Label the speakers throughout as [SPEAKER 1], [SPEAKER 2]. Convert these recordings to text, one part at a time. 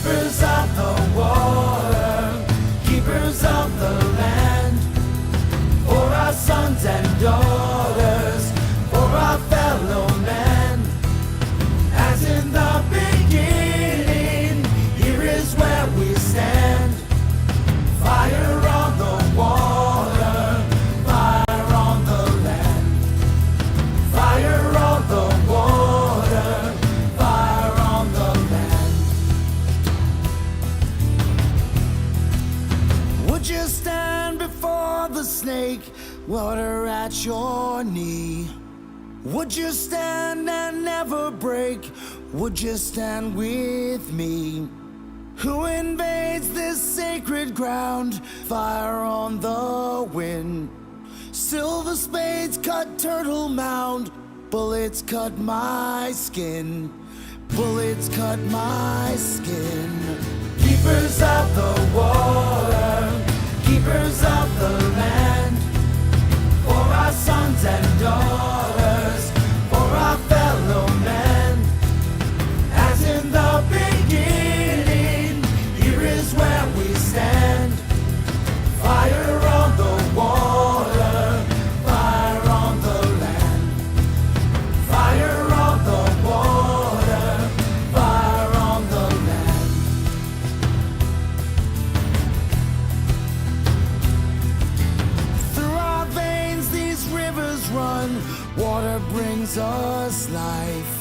[SPEAKER 1] Keepers of the water, keepers of the land, for our sons and daughters, for our fellow men. As in the beginning, here is where we stand. Fire on the water, fire on the land. Fire on the water, fire on the land. Would you stand before the snake, water at your knee? Would you stand and never break? Would you stand with me? Who invades this sacred ground? Fire on the wind. Silver spades cut Turtle Mound. Bullets cut my skin. Bullets cut my skin. Keepers of the water, keepers of the land, for our sons and daughters, for our fellow men. As in the beginning, here is where we stand. Fire on the water, fire on the land. Fire on the water, fire on the land. Through our veins these rivers run, water brings us life.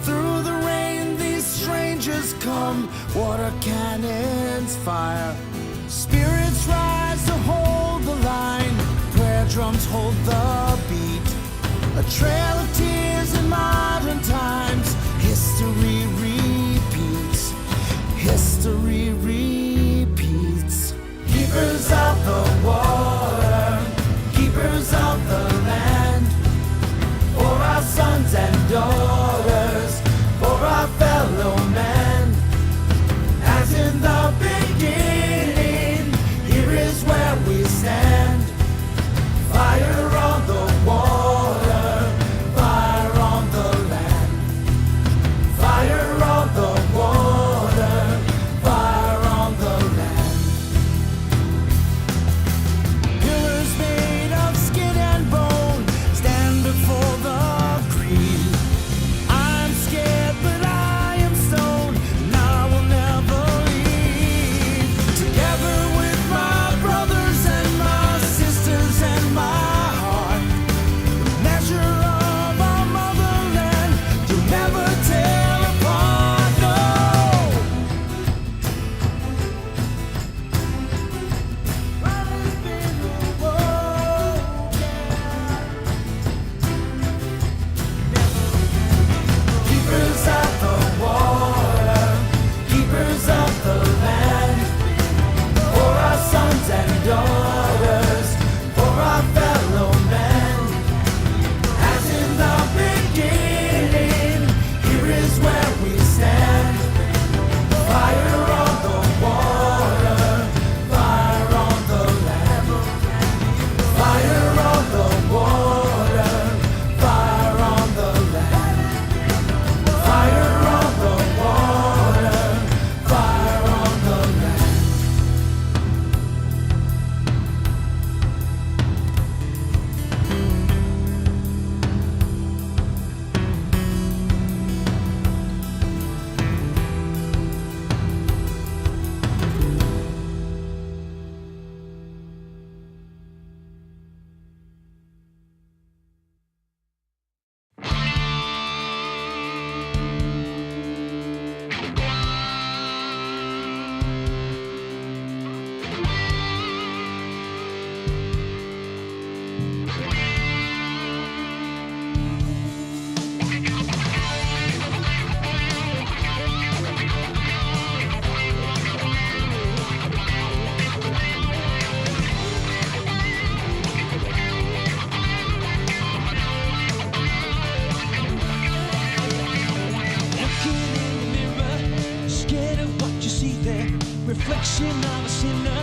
[SPEAKER 1] Through the rain these strangers come, water cannons fire. Spirits rise to hold the line, prayer drums hold the beat. A trail of tears in modern times, history repeats. History repeats. Keepers of the water, keepers of the land, for our sons and daughters, for our fellow men. As in the beginning, here is where we stand. Fire on the water, fire on the land. Fire on the water, fire on the land. Pillars made of skin and bone stand before the creed. I'm scared, but I am stone, and I will never leave. Together with my brothers and my sisters and my heart, the measure of our motherland, you'll never tear apart, no. What has been the woe, Keepers of the water, keepers of the land, for our sons and daughters, for our fellow men. As in the beginning, here is where we stand. Fire on the water, fire on the land. Fire on the water, fire on the land. Fire on the water, fire on the land.
[SPEAKER 2] reflection of a sinner.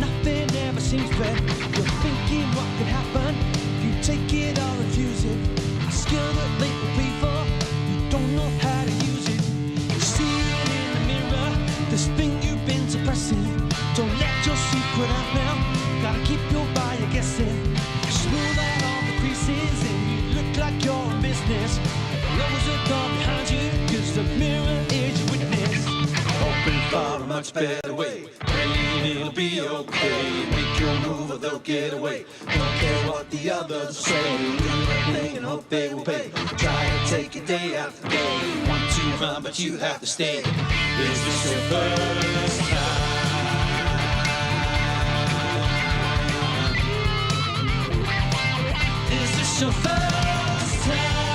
[SPEAKER 2] Nothing ever seems fair. You're thinking what could happen if you take it or refuse it. A skill that labor pay for, you don't know how to use it. You see it in the mirror, far a much better way. Praying it'll be okay. Make your move or they'll get away. Don't care what the others say. Do your thing and hope they will pay. Try to take it day after day. Want to run but you have to stay. Is this your first time? Is this your first time?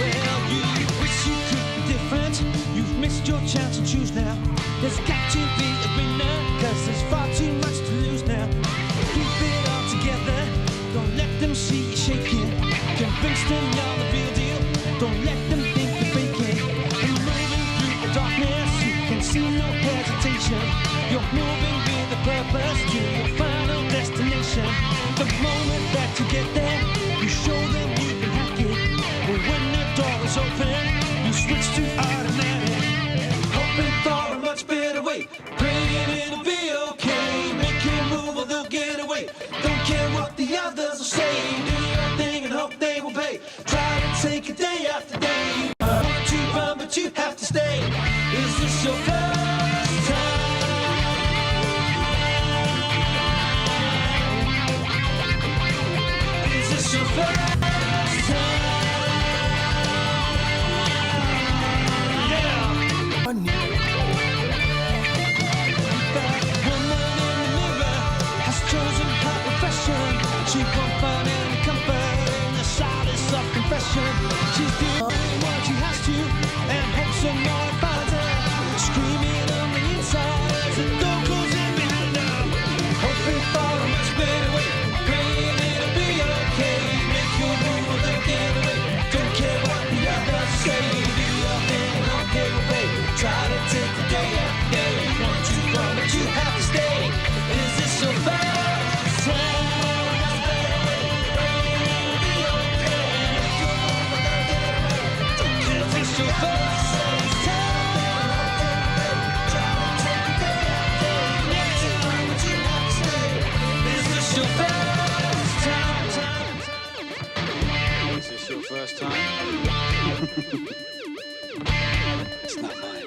[SPEAKER 2] Well, you wish you could be different. You've missed your chance to choose now. There's got to be a winner, cause there's far too much to lose now. Keep it all together. Don't let them see you shaking. Convince them you're the real deal. Don't let them think you're faking. And moving through the darkness, you can see no hesitation. You're moving with a purpose to your final destination. The moment that you get there, you show them you can hack it. But when the door is open, you switch to automatic. Hoping for a much better way. Praying it'll be okay. Make your move or they'll get away. Don't care what the others will say. Do your thing and hope they will pay. Try to take it day after day. Want to run but you have to stay. Is this your first time? Is this your first time? Yeah. That woman in the mirror has chosen her profession. She won't find any comfort in the silence of confession. She's doing what she has to and hopes someone finds her. Screaming on the inside as the door goes in behind her. Hoping for a much better way. Praying it'll be okay. Make your move or they'll get away. Don't care what the others say. Do your thing and hope they will pay. Try to take the day after day. Want to run but you have to stay. Is this your first time? Is this your first time? Is this your first time? Is this your first time? It's not mine.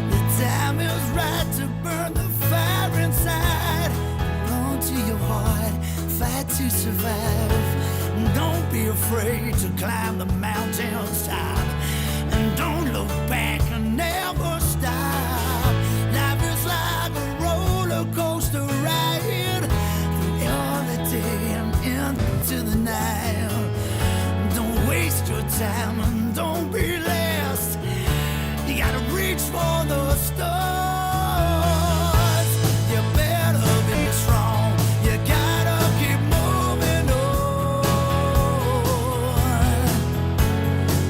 [SPEAKER 1] The time is right to burn the fire inside. Belong to your heart, fight to survive. Don't be afraid to climb the mountain's top. And don't look back and never stop. Life is like a roller coaster ride through all the day and into the night. Don't waste your time and don't be last. You gotta reach for the stars. You better be strong. You gotta keep moving on.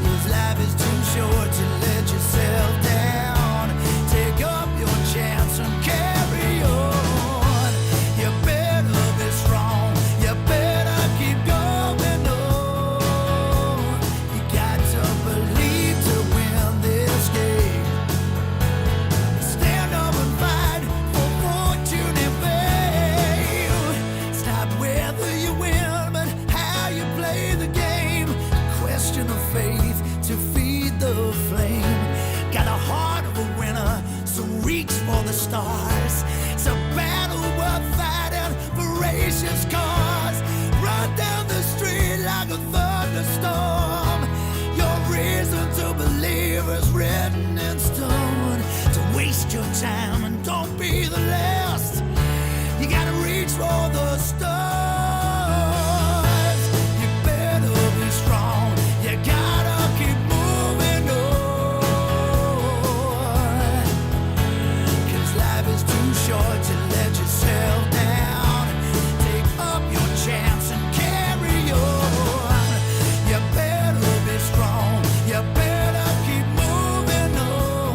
[SPEAKER 1] 'Cause life is too short to let yourself down. Take up your chance and carry on. You better be strong. You better keep going on. You got to believe to win this game. Stand up and fight for fortune and fame. It's not whether you win, but how you play the game. Question of faith to feed the flame. Got a heart of a winner, so reach for the stars. It's a battle worth fighting, voracious cause. Run down the street like a thunderstorm. Your reason to believe is written in stone. So waste your time and don't be the last. You gotta reach for the stars. You better be strong. You gotta keep moving on. 'Cause life is too short to let yourself down. Take up your chance and carry on. You better be strong. You better keep moving on.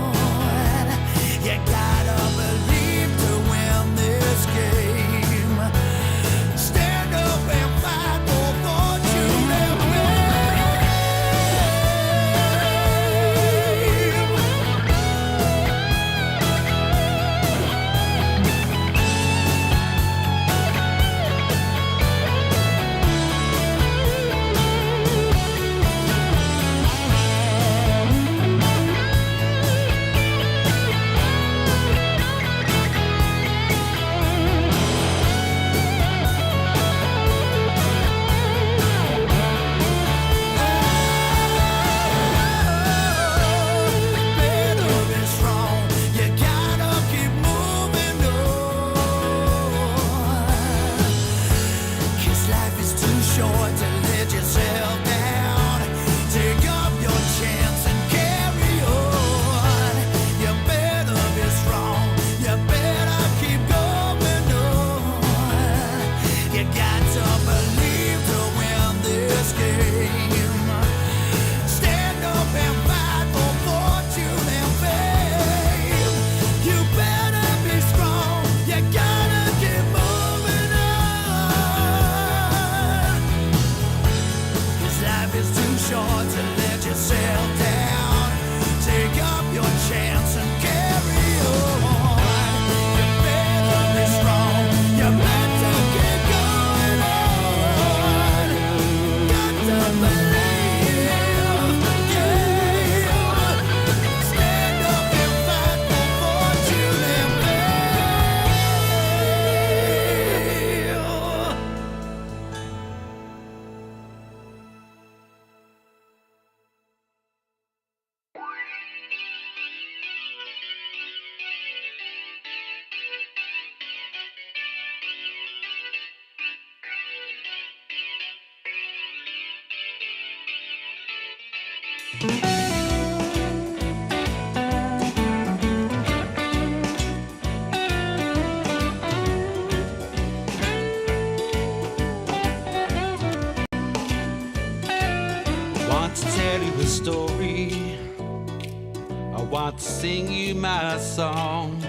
[SPEAKER 1] I want to sing you my song,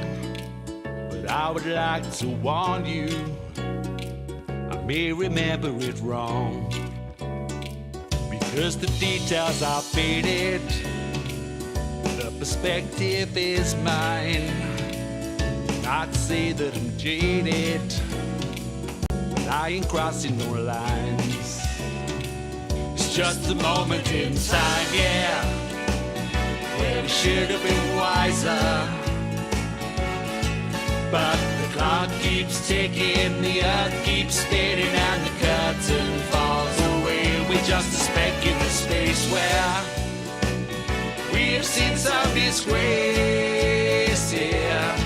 [SPEAKER 1] but I would like to warn you, I may remember it wrong, because the details are faded, the perspective is mine. Not to say that I'm jaded, but I ain't crossing no lines. It's just a moment in time, yeah, where we should have been wiser. But the clock keeps ticking, the earth keeps spinning, and the curtain falls away. We're just a speck in the space where we have seen some disgrace, yeah.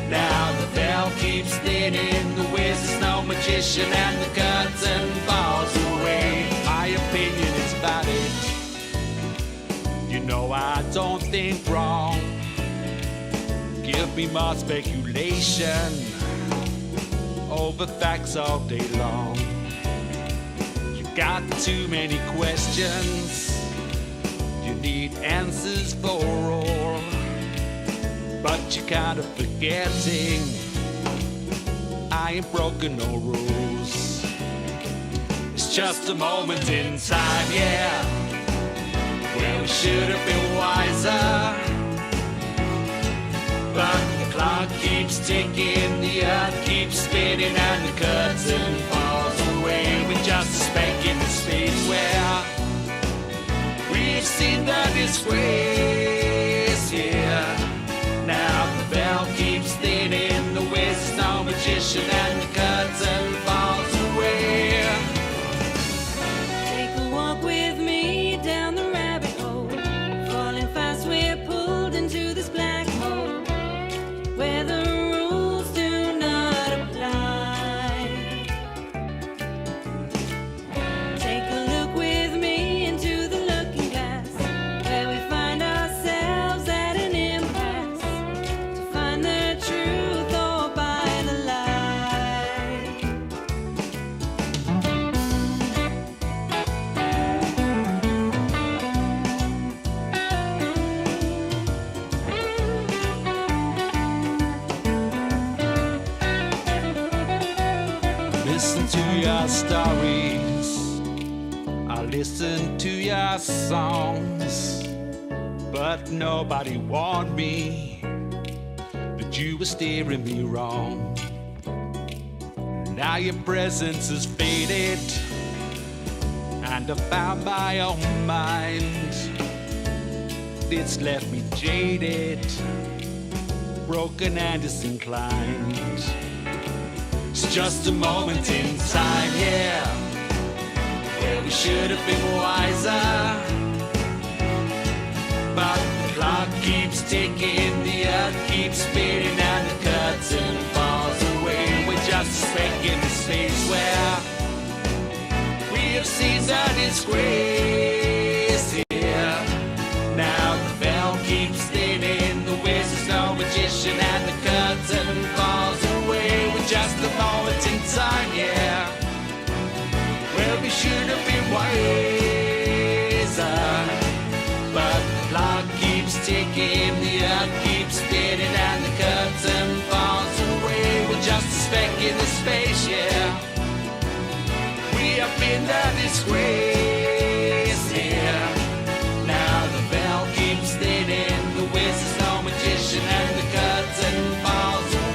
[SPEAKER 1] Now the veil keeps thinning, the wizard's no magician, and the curtain falls away. My opinion is valid, you know I don't think wrong. Give me more speculation over facts all day long. You got too many questions, you need answers for all, but you're kind of forgetting I ain't broken no rules. It's just a moment in time, yeah, where we should have been wiser. But the clock keeps ticking, the earth keeps spinning, and the curtain falls away. We're just a speck in the space where we've seen the disgrace, yeah. Now the veil keeps thinning, the wizard's no magician, and the curtain falls away.
[SPEAKER 3] Take a walk with me down the rabbit hole. Falling fast, we're pulled into this black hole where the rules do not apply. Take a look with me into the looking glass, where we find ourselves at an impasse, to find the truth or buy the lie.
[SPEAKER 1] Listen to your stories, I listen to your songs, but nobody warned me that you were steering me wrong. Now your presence is faded, and I found my own mind. It's left me jaded, broken and disinclined. It's just a moment in time, yeah, where we should have been wiser. But the clock keeps ticking, the earth keeps spinning, and the curtain falls away. We're just a speck in the space where we have seen the disgrace, yeah. Now the veil keeps thinning, the wizard's no magician, and the curtain falls away. We're just a moment in time, yeah, where we should have been wiser. But the clock keeps ticking, the earth keeps spinning, and the curtain falls away. We're just a speck in the space, yeah. We have been the disgrace, yeah. Now the veil keeps thinning, the wizard's no magician, and the curtain falls away.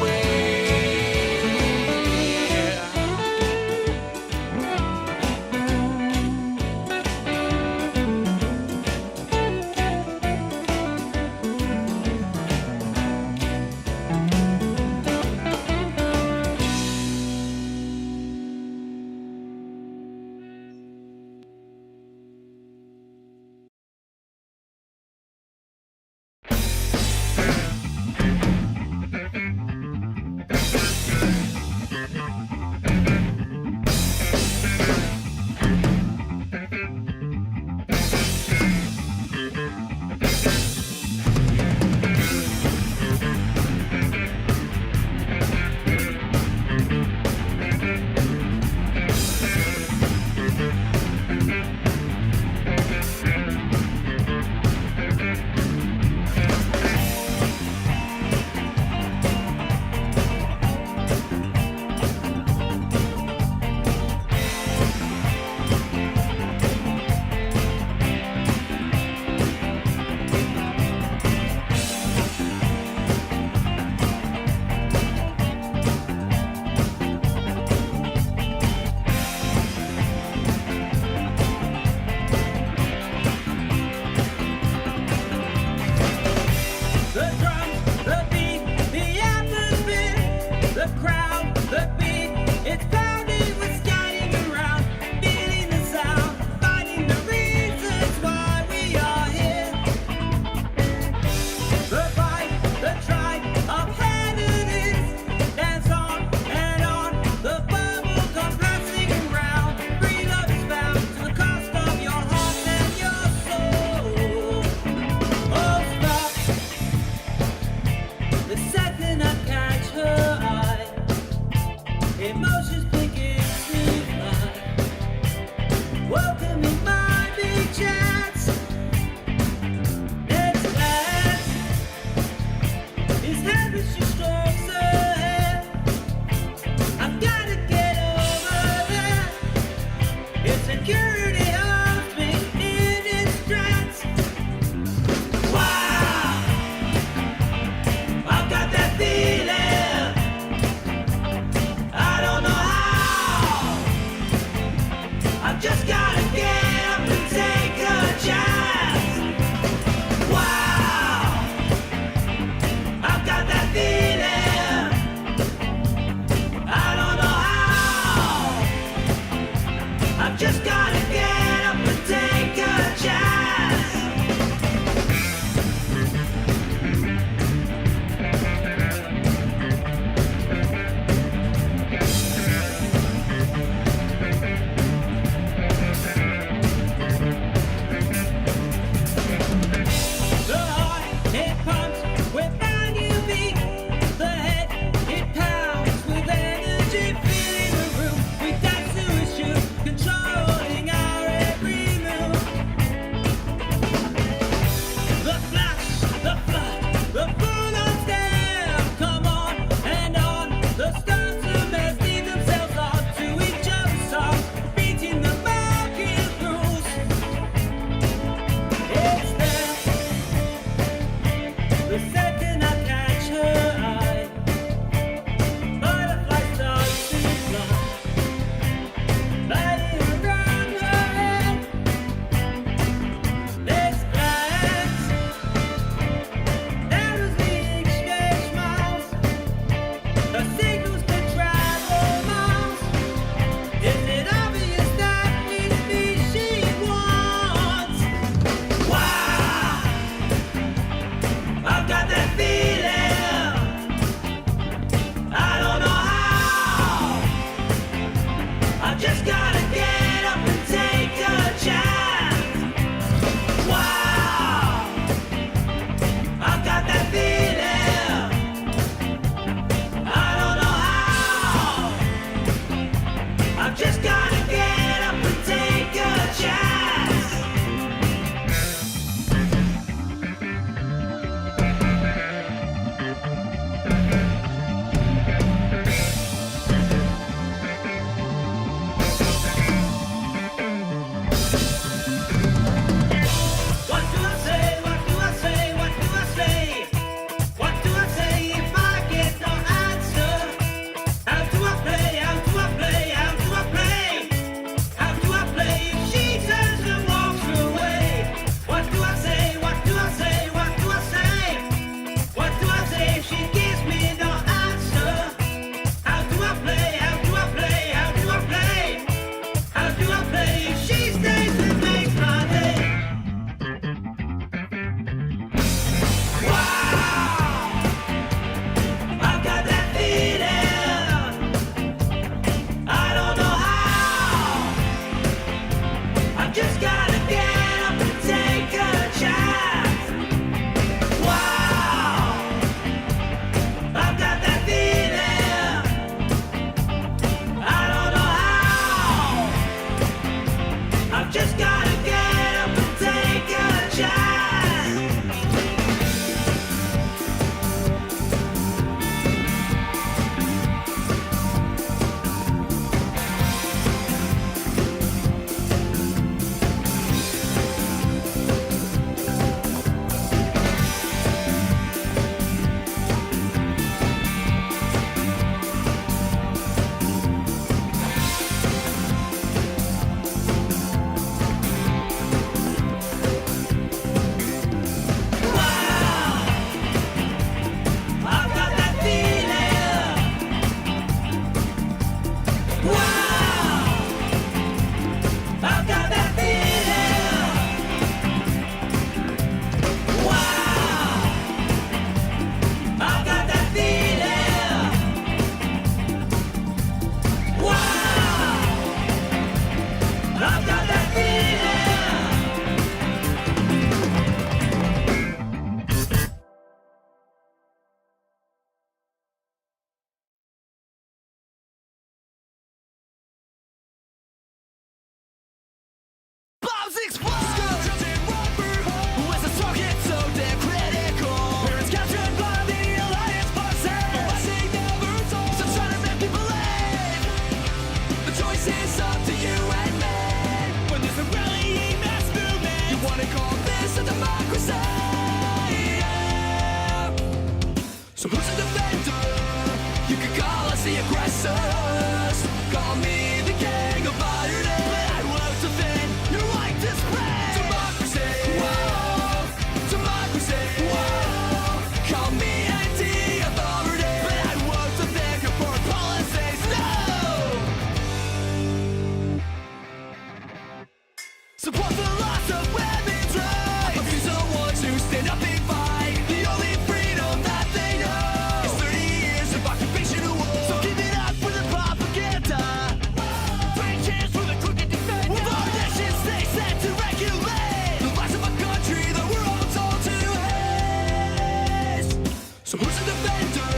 [SPEAKER 1] So who's a defender?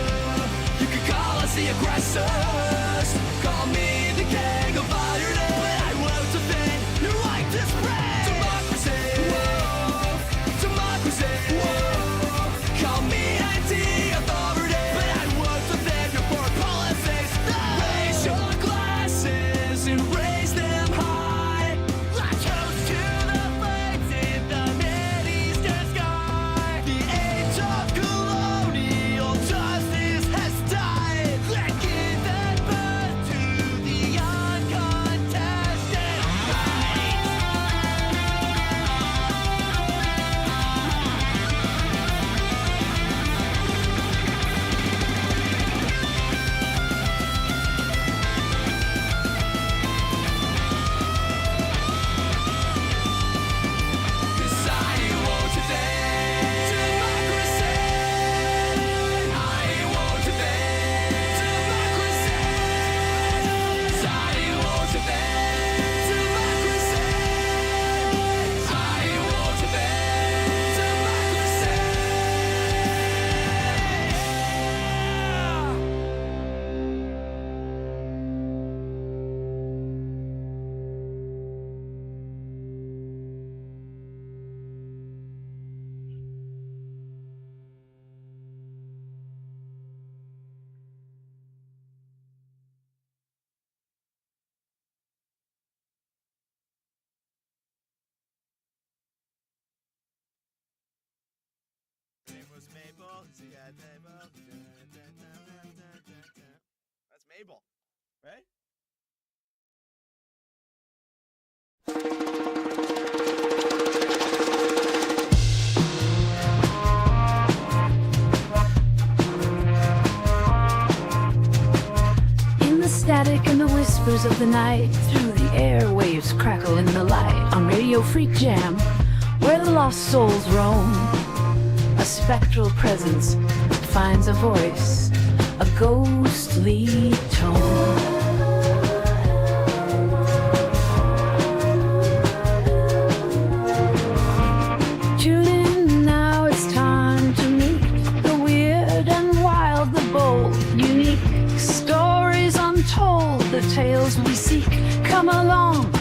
[SPEAKER 1] You could call us the aggressors. Call me the king of iron, but I won't defend your right to spread. Democracy, whoa. Democracy, whoa. Call me anti-authority, but I won't defend your foreign policies. No. Raise your glasses and raise them high. Like toast to the flames in the Mideastern sky. The age of colonial justice has died. Let's give that birth to the uncontested right. Society won't defend democracy. I won't defend democracy. Society won't defend democracy. I won't defend democracy.
[SPEAKER 4] Name was Mabel. She had Mabel. That's Mabel, right?
[SPEAKER 5] In the static and the whispers of the night, through the airwaves crackle in the light, on Radio Freakjam, where the lost souls roam, a spectral presence finds a voice, a ghostly tone. Tune in now, it's time to meet the weird and wild, the bold, unique stories untold, the tales we seek. Come along,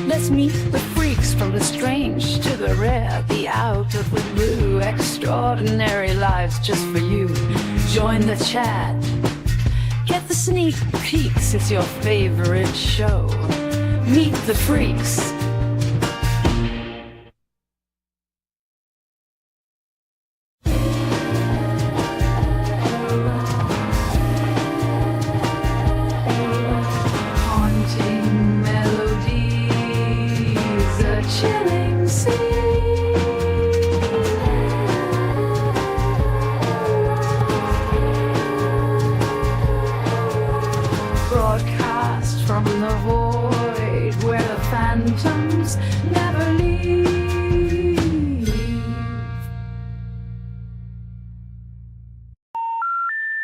[SPEAKER 5] let's meet the freaks, from the strange to the rare, the out of the blue, extraordinary lives just for you. Join the chat, get the sneak peeks, it's your favorite show. Meet the freaks. Haunting melodies, a chilling scene. Broadcast from the void where the phantoms never leave.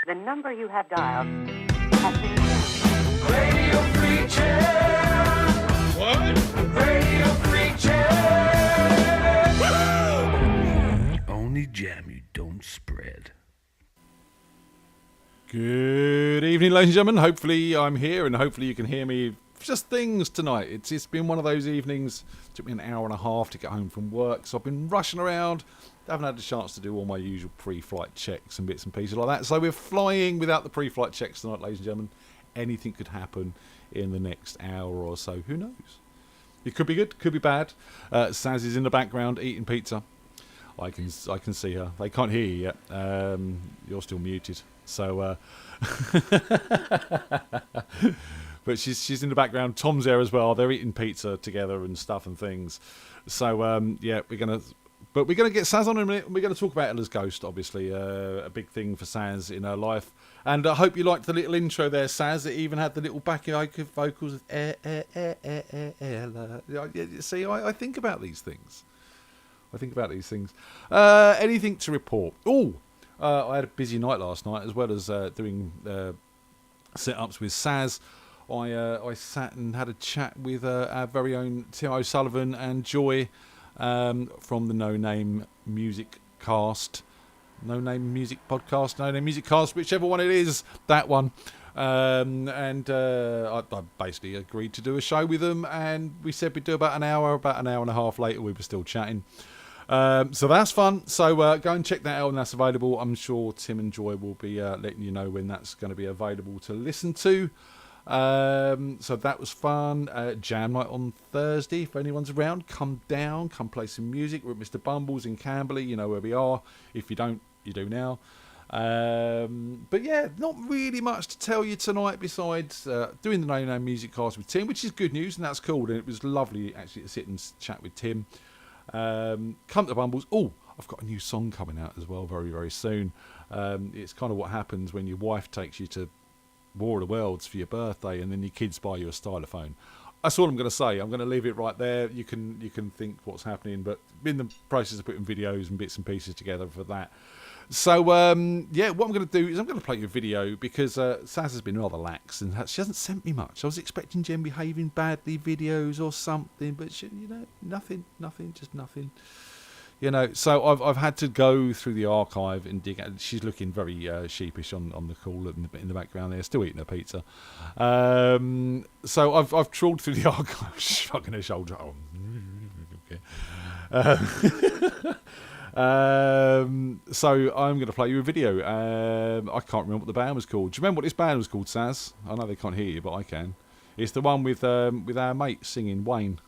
[SPEAKER 6] The number you have dialed has been
[SPEAKER 1] Radio Freakjam. What? Radio Freakjam.
[SPEAKER 7] Only jam you don't spread.
[SPEAKER 8] Good evening, ladies and gentlemen. Hopefully I'm here and hopefully you can hear me. Just things tonight. It's been one of those evenings. It took me an hour and a half to get home from work, so I've been rushing around. Haven't had the chance to do all my usual pre-flight checks and bits and pieces like that. So we're flying without the pre-flight checks tonight, ladies and gentlemen. Anything could happen in the next hour or so. Who knows? It could be good, could be bad. Saz is in the background eating pizza. I can see her. They can't hear you yet. You're still muted. So, but she's in the background. Tom's there as well. They're eating pizza together and stuff and things. So yeah, we're gonna get Saz on in a minute. We're gonna talk about Ella's ghost, obviously, a big thing for Saz in her life. And I hope you liked the little intro there, Saz. It even had the little backing vocals of Ella. See, I think about these things. Anything to report? I had a busy night last night, as well as doing setups with Saz. I sat and had a chat with our very own Tim O'Sullivan and Joy from the No Name Music Cast. No Name Music Podcast, No Name Music Cast, whichever one it is, that one. I basically agreed to do a show with them, and we said we'd do about an hour and a half later we were still chatting. So that's fun. So go and check that out when that's available. I'm sure Tim and Joy will be letting you know when that's going to be available to listen to. So that was fun. Jam night on Thursday. If anyone's around, come down, come play some music. We're at Mr. Bumble's in Camberley. You know where we are. If you don't, you do now. But yeah, not really much to tell you tonight besides doing the No Name Music Cast with Tim, which is good news, and that's cool. And it was lovely actually to sit and chat with Tim. Come to Bumbles. Oh, I've got a new song coming out as well very, very soon. It's kind of what happens when your wife takes you to War of the Worlds for your birthday and then your kids buy you a stylophone. That's all I'm going to say. I'm going to leave it right there. You can think what's happening, but in the process of putting videos and bits and pieces together for that. So, yeah, what I'm going to do is I'm going to play you a video because Saz has been rather lax and she hasn't sent me much. I was expecting Jen behaving badly videos or something, but she, nothing, just nothing. So I've had to go through the archive and dig out. She's looking very sheepish on the call in the background there, still eating her pizza. So I've trawled through the archive, shrugging her shoulder. Oh, okay. So I'm going to play you a video. I can't remember what the band was called. Do you remember what this band was called, Saz? I know they can't hear you, but I can. It's the one with our mate singing, Wayne.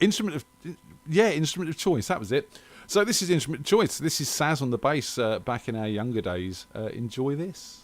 [SPEAKER 8] Instrument of choice. That was it. So this is instrument of choice. This is Saz on the bass. Back in our younger days. Enjoy this.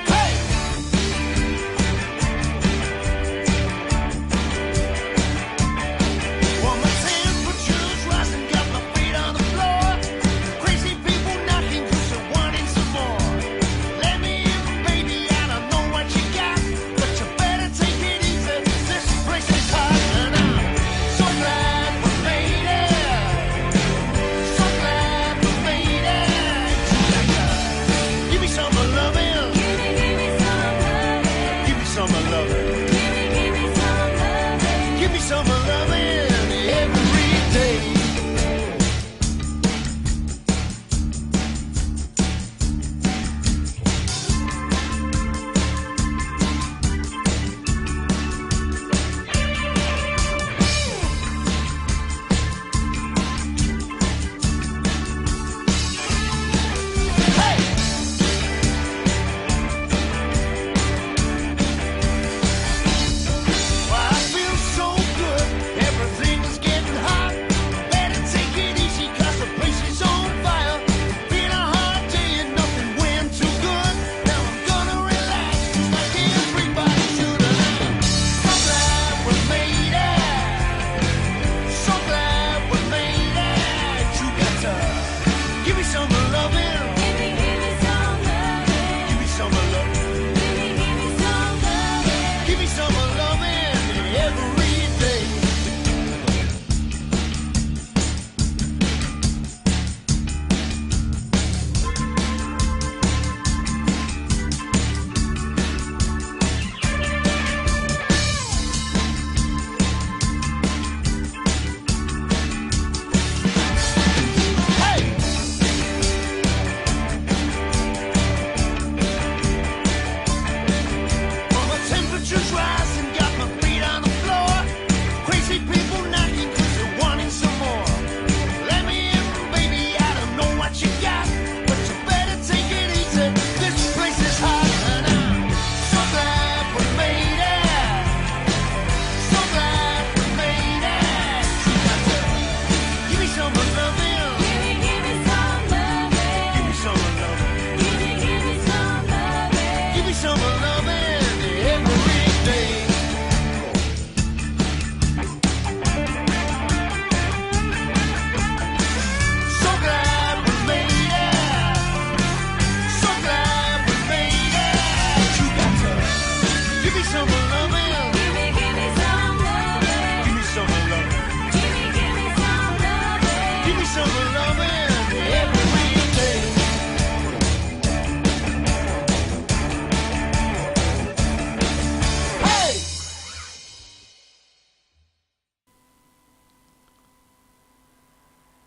[SPEAKER 1] Hey!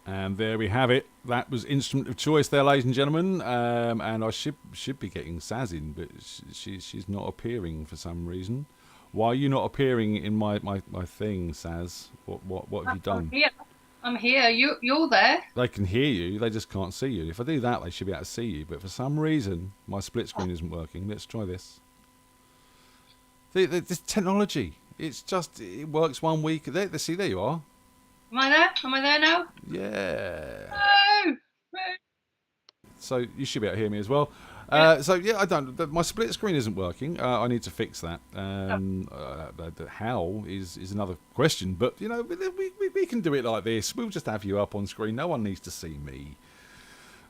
[SPEAKER 8] And there we have it. That was instrument of choice there, ladies and gentlemen. And I should be getting Saz in, but she's not appearing for some reason. Why are you not appearing in my thing, Saz? What have you done?
[SPEAKER 9] I'm here. You're there.
[SPEAKER 8] They can hear you, they just can't see you. If I do that, they should be able to see you. But for some reason, my split screen isn't working. Let's try this. This technology, it works 1 week. See, there you are.
[SPEAKER 9] Am I there? Am I there now?
[SPEAKER 8] Yeah.
[SPEAKER 9] No.
[SPEAKER 8] So you should be able to hear me as well. So yeah, I don't. My split screen isn't working. I need to fix that. How is another question. But we can do it like this. We'll just have you up on screen. No one needs to see me.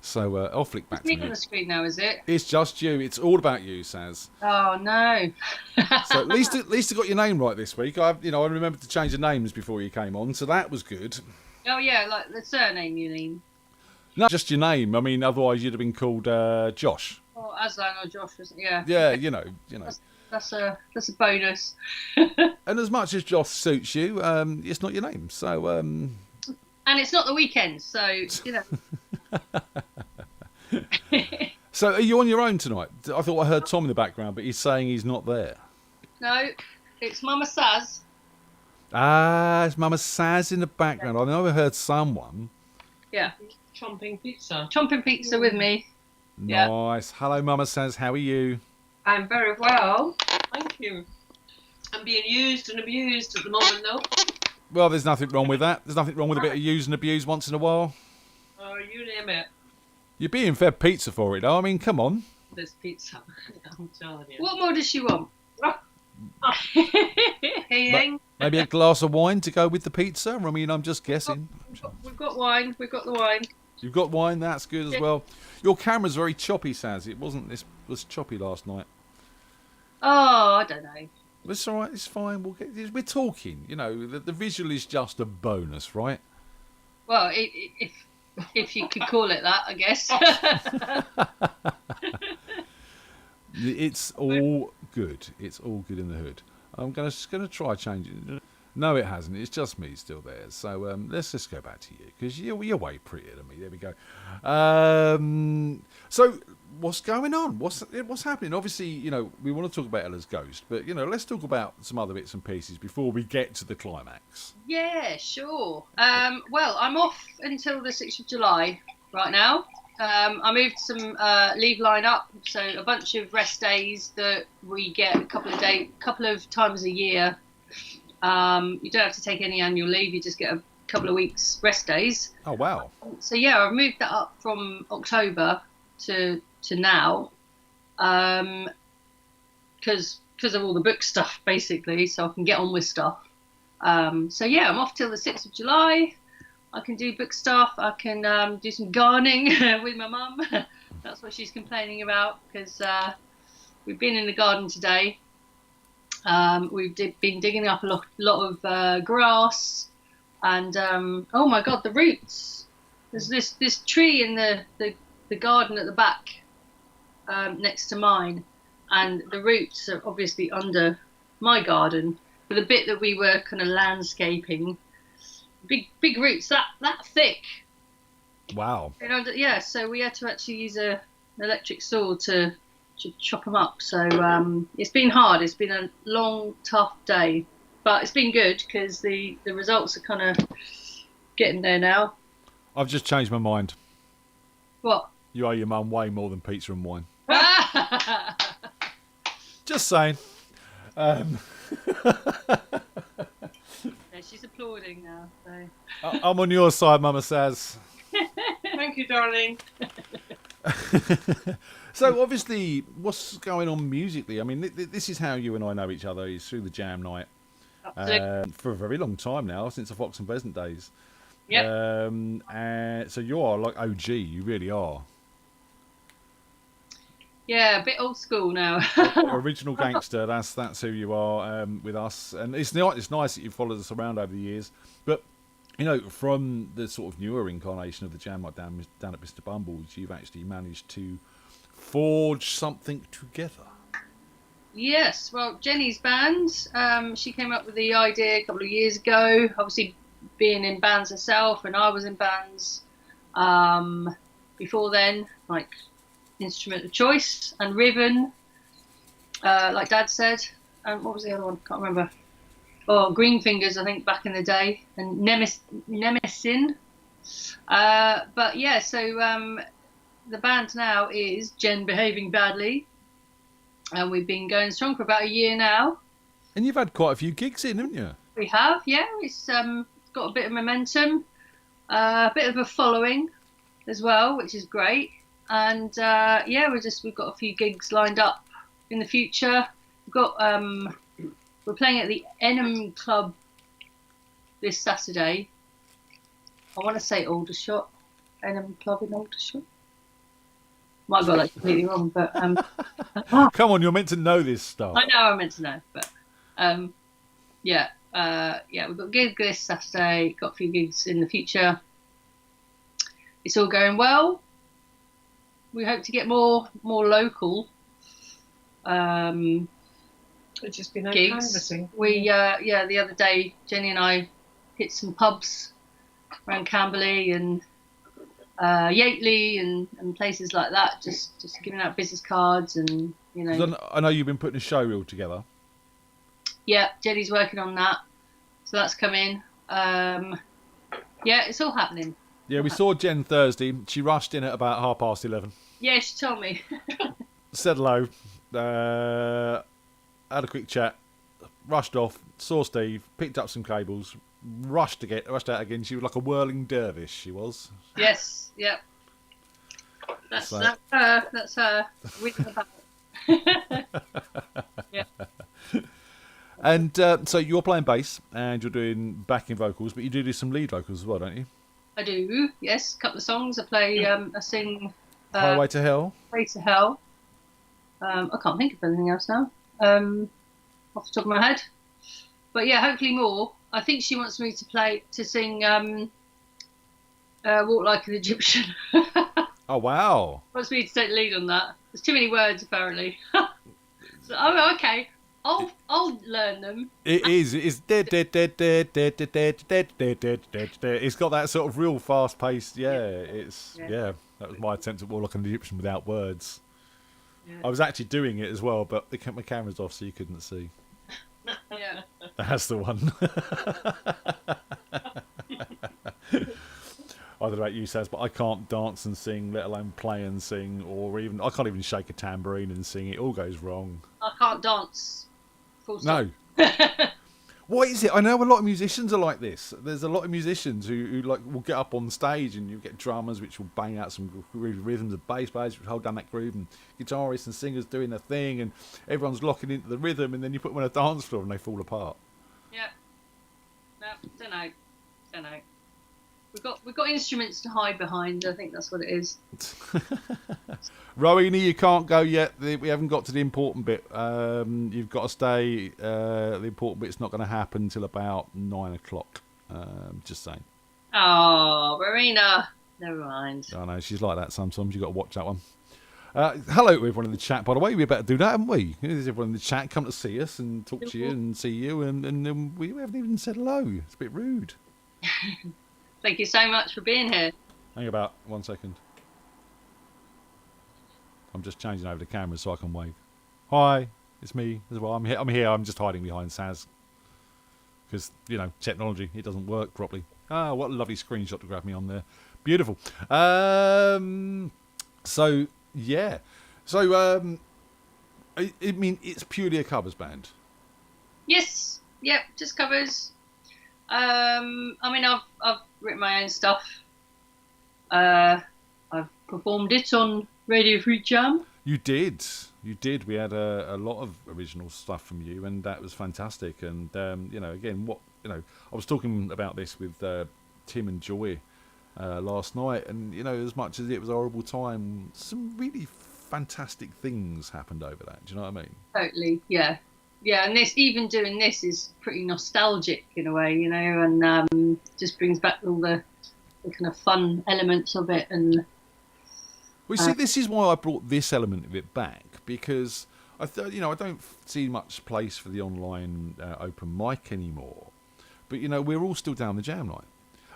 [SPEAKER 8] So I'll flick back to
[SPEAKER 9] Me
[SPEAKER 8] you.
[SPEAKER 9] on the screen now, is it?
[SPEAKER 8] It's just you. It's all about you, Saz.
[SPEAKER 9] Oh no.
[SPEAKER 8] So at least I got your name right this week. I remembered to change the names before you came on, so that was good.
[SPEAKER 9] Oh yeah, like the surname you mean?
[SPEAKER 8] No, just your name. I mean, otherwise you'd have been called Josh.
[SPEAKER 9] Or Aslan or Josh, yeah.
[SPEAKER 8] Yeah,
[SPEAKER 9] That's a bonus.
[SPEAKER 8] And as much as Josh suits you, it's not your name. So
[SPEAKER 9] and it's not the weekend, so
[SPEAKER 8] So are you on your own tonight? I thought I heard Tom in the background, but he's saying he's not there.
[SPEAKER 9] No, it's Mumma Saz.
[SPEAKER 8] Ah, it's Mumma Saz in the background. I know I heard someone.
[SPEAKER 9] Yeah.
[SPEAKER 10] Chomping pizza.
[SPEAKER 9] Chomping pizza with me. Yeah.
[SPEAKER 8] Nice. Hello, Mumma Saz. How are you?
[SPEAKER 10] I'm very well. Thank you. I'm being used and abused at the moment, though.
[SPEAKER 8] Well, there's nothing wrong with that. There's nothing wrong with a bit of use and abuse once in a while.
[SPEAKER 10] Oh, you name it.
[SPEAKER 8] You're being fed pizza for it, though. I mean, come on.
[SPEAKER 10] There's pizza. I'm telling you.
[SPEAKER 9] What more does she want?
[SPEAKER 8] Maybe a glass of wine to go with the pizza? I mean, I'm just guessing.
[SPEAKER 9] We've got wine. We've got the wine.
[SPEAKER 8] You've got wine. That's good as well. Your camera's very choppy, Saz. It wasn't. This was choppy last night.
[SPEAKER 9] Oh, I don't know.
[SPEAKER 8] It's all right. It's fine. We're talking. The visual is just a bonus, right?
[SPEAKER 9] Well, if you could call it that, I guess.
[SPEAKER 8] It's all good. It's all good in the hood. I'm gonna try changing it. No, it hasn't. It's just me still there. So let's just go back to you because you're way prettier than me. There we go. So what's going on? What's happening? Obviously, we want to talk about Ella's ghost, but let's talk about some other bits and pieces before we get to the climax.
[SPEAKER 9] Yeah, sure. Well, I'm off until the 6th of July right now. I moved some leave line up, so a bunch of rest days that we get a couple of times a year. You don't have to take any annual leave; you just get a couple of weeks rest days.
[SPEAKER 8] Oh wow!
[SPEAKER 9] So yeah, I've moved that up from October to now, because of all the book stuff, basically, so I can get on with stuff. So yeah, I'm off till the 6th of July. I can do book stuff. I can do some gardening with my mum. That's what she's complaining about because we've been in the garden today. We've been digging up a lot of grass, and oh my God, the roots! There's this tree in the garden at the back next to mine, and the roots are obviously under my garden. But the bit that we were kind of landscaping. Big roots that thick.
[SPEAKER 8] Wow.
[SPEAKER 9] Yeah, so we had to actually use an electric saw to chop them up. So it's been hard. It's been a long, tough day, but it's been good because the results are kind of getting there now.
[SPEAKER 8] I've just changed my mind.
[SPEAKER 9] What?
[SPEAKER 8] You owe your mum way more than pizza and wine. Just saying.
[SPEAKER 9] She's applauding now. So.
[SPEAKER 8] I'm on your side, Mumma Saz.
[SPEAKER 10] Thank you, darling.
[SPEAKER 8] So obviously, what's going on musically? I mean, this is how you and I know each other, is through the Jam night. For a very long time now, since the Fox and Pleasant days.
[SPEAKER 9] Yep.
[SPEAKER 8] So you are like OG, you really are.
[SPEAKER 9] Yeah, a bit old school now.
[SPEAKER 8] Original gangster, that's who you are with us. And it's nice that you've followed us around over the years. But, from the sort of newer incarnation of the Jam like down at Mr. Bumble's, you've actually managed to forge something together.
[SPEAKER 9] Yes, well, Jenny's band, she came up with the idea a couple of years ago. Obviously, being in bands herself, and I was in bands before then, like Instrument of Choice and Riven, like Dad said. And what was the other one? Can't remember. Oh, Green Fingers, I think, back in the day, and Nemesin. But yeah, so the band now is Jen Behaving Badly, and we've been going strong for about a year now.
[SPEAKER 8] And you've had quite a few gigs in, haven't you?
[SPEAKER 9] We have, yeah. It's got a bit of momentum, a bit of a following as well, which is great. And yeah, we've got a few gigs lined up in the future. We're playing at the Enham Club this Saturday. I want to say Aldershot, Enham Club in Aldershot. Might have got that completely wrong, but
[SPEAKER 8] Come on, you're meant to know this stuff.
[SPEAKER 9] I know I'm meant to know, but yeah, we've got a gig this Saturday. Got a few gigs in the future. It's all going well. We hope to get more local.
[SPEAKER 10] It's just been out
[SPEAKER 9] Gigs.
[SPEAKER 10] canvassing.
[SPEAKER 9] We the other day Jenny and I hit some pubs around Camberley and Yateley and places like that, just giving out business cards and
[SPEAKER 8] I know you've been putting a show reel together.
[SPEAKER 9] Yeah, Jenny's working on that, so that's coming. Yeah, it's all happening.
[SPEAKER 8] Yeah, we saw Jen Thursday. She rushed in at about 11:30.
[SPEAKER 9] Yeah, she told me.
[SPEAKER 8] Said hello, had a quick chat, rushed off, saw Steve, picked up some cables, rushed out again. She was like a whirling dervish, she was.
[SPEAKER 9] Yes, yep. That's her. That's her. Winning the battle. Yeah.
[SPEAKER 8] And so you're playing bass and you're doing backing vocals, but you do some lead vocals as well, don't you?
[SPEAKER 9] I do, yes. A couple of songs. I play, I sing
[SPEAKER 8] Highway to Hell.
[SPEAKER 9] Highway to Hell. I can't think of anything else now, off the top of my head. But yeah, hopefully more. I think she wants me to sing Walk Like an Egyptian.
[SPEAKER 8] Oh, wow.
[SPEAKER 9] Wants me to take the lead on that. There's too many words, apparently. So, oh, okay. I'll learn them.
[SPEAKER 8] It is. It's dead. It's got that sort of real fast paced. Yeah. That was my attempt at Walk Like an Egyptian without words.
[SPEAKER 9] Yeah.
[SPEAKER 8] I was actually doing it as well, but they kept my cameras off so you couldn't see.
[SPEAKER 9] Yeah.
[SPEAKER 8] That's the one. I don't know about you, Saz, but I can't dance and sing, let alone play and sing, or even I can't even shake a tambourine and sing. It all goes wrong.
[SPEAKER 9] I can't dance. Full stop.
[SPEAKER 8] No. What is it? I know a lot of musicians are like this. There's a lot of musicians who like will get up on stage and you get drummers which will bang out some rhythms, of bass players which hold down that groove, and guitarists and singers doing their thing, and everyone's locking into the rhythm, and then you put them on a dance floor and they fall apart.
[SPEAKER 9] Yeah. No, don't know. We've got instruments to hide behind. I think that's what it is.
[SPEAKER 8] Rowena, you can't go yet. We haven't got to the important bit. You've got to stay. The important bit's not going to happen until about 9 o'clock. Just saying.
[SPEAKER 9] Oh, Marina. Never mind.
[SPEAKER 8] I know, she's like that sometimes. You've got to watch that one. Hello to everyone in the chat, by the way. We better do that, haven't we? There's everyone in the chat come to see us and talk to you and see you, and we haven't even said hello. It's a bit rude.
[SPEAKER 9] Thank you so much for being here.
[SPEAKER 8] Hang about 1 second. I'm just changing over the camera so I can wave. Hi, it's me as well. I'm here. I'm just hiding behind Saz. Because, technology, it doesn't work properly. Ah, what a lovely screenshot to grab me on there. Beautiful. So, yeah. So, I mean, it's purely a covers band.
[SPEAKER 9] Yes. Yep. Just covers. I mean, I've written my own stuff. I've performed it on Radio Freakjam.
[SPEAKER 8] You did. We had a lot of original stuff from you, and that was fantastic. And again, I was talking about this with Tim and Joy last night, and as much as it was a horrible time, some really fantastic things happened over that. Do you know what I mean?
[SPEAKER 9] Totally. Yeah. And doing this is pretty nostalgic in a way, and just brings back all the kind of fun elements of it. And
[SPEAKER 8] well, you see, this is why I brought this element of it back, because I don't see much place for the online open mic anymore. but we're all still down the jam night,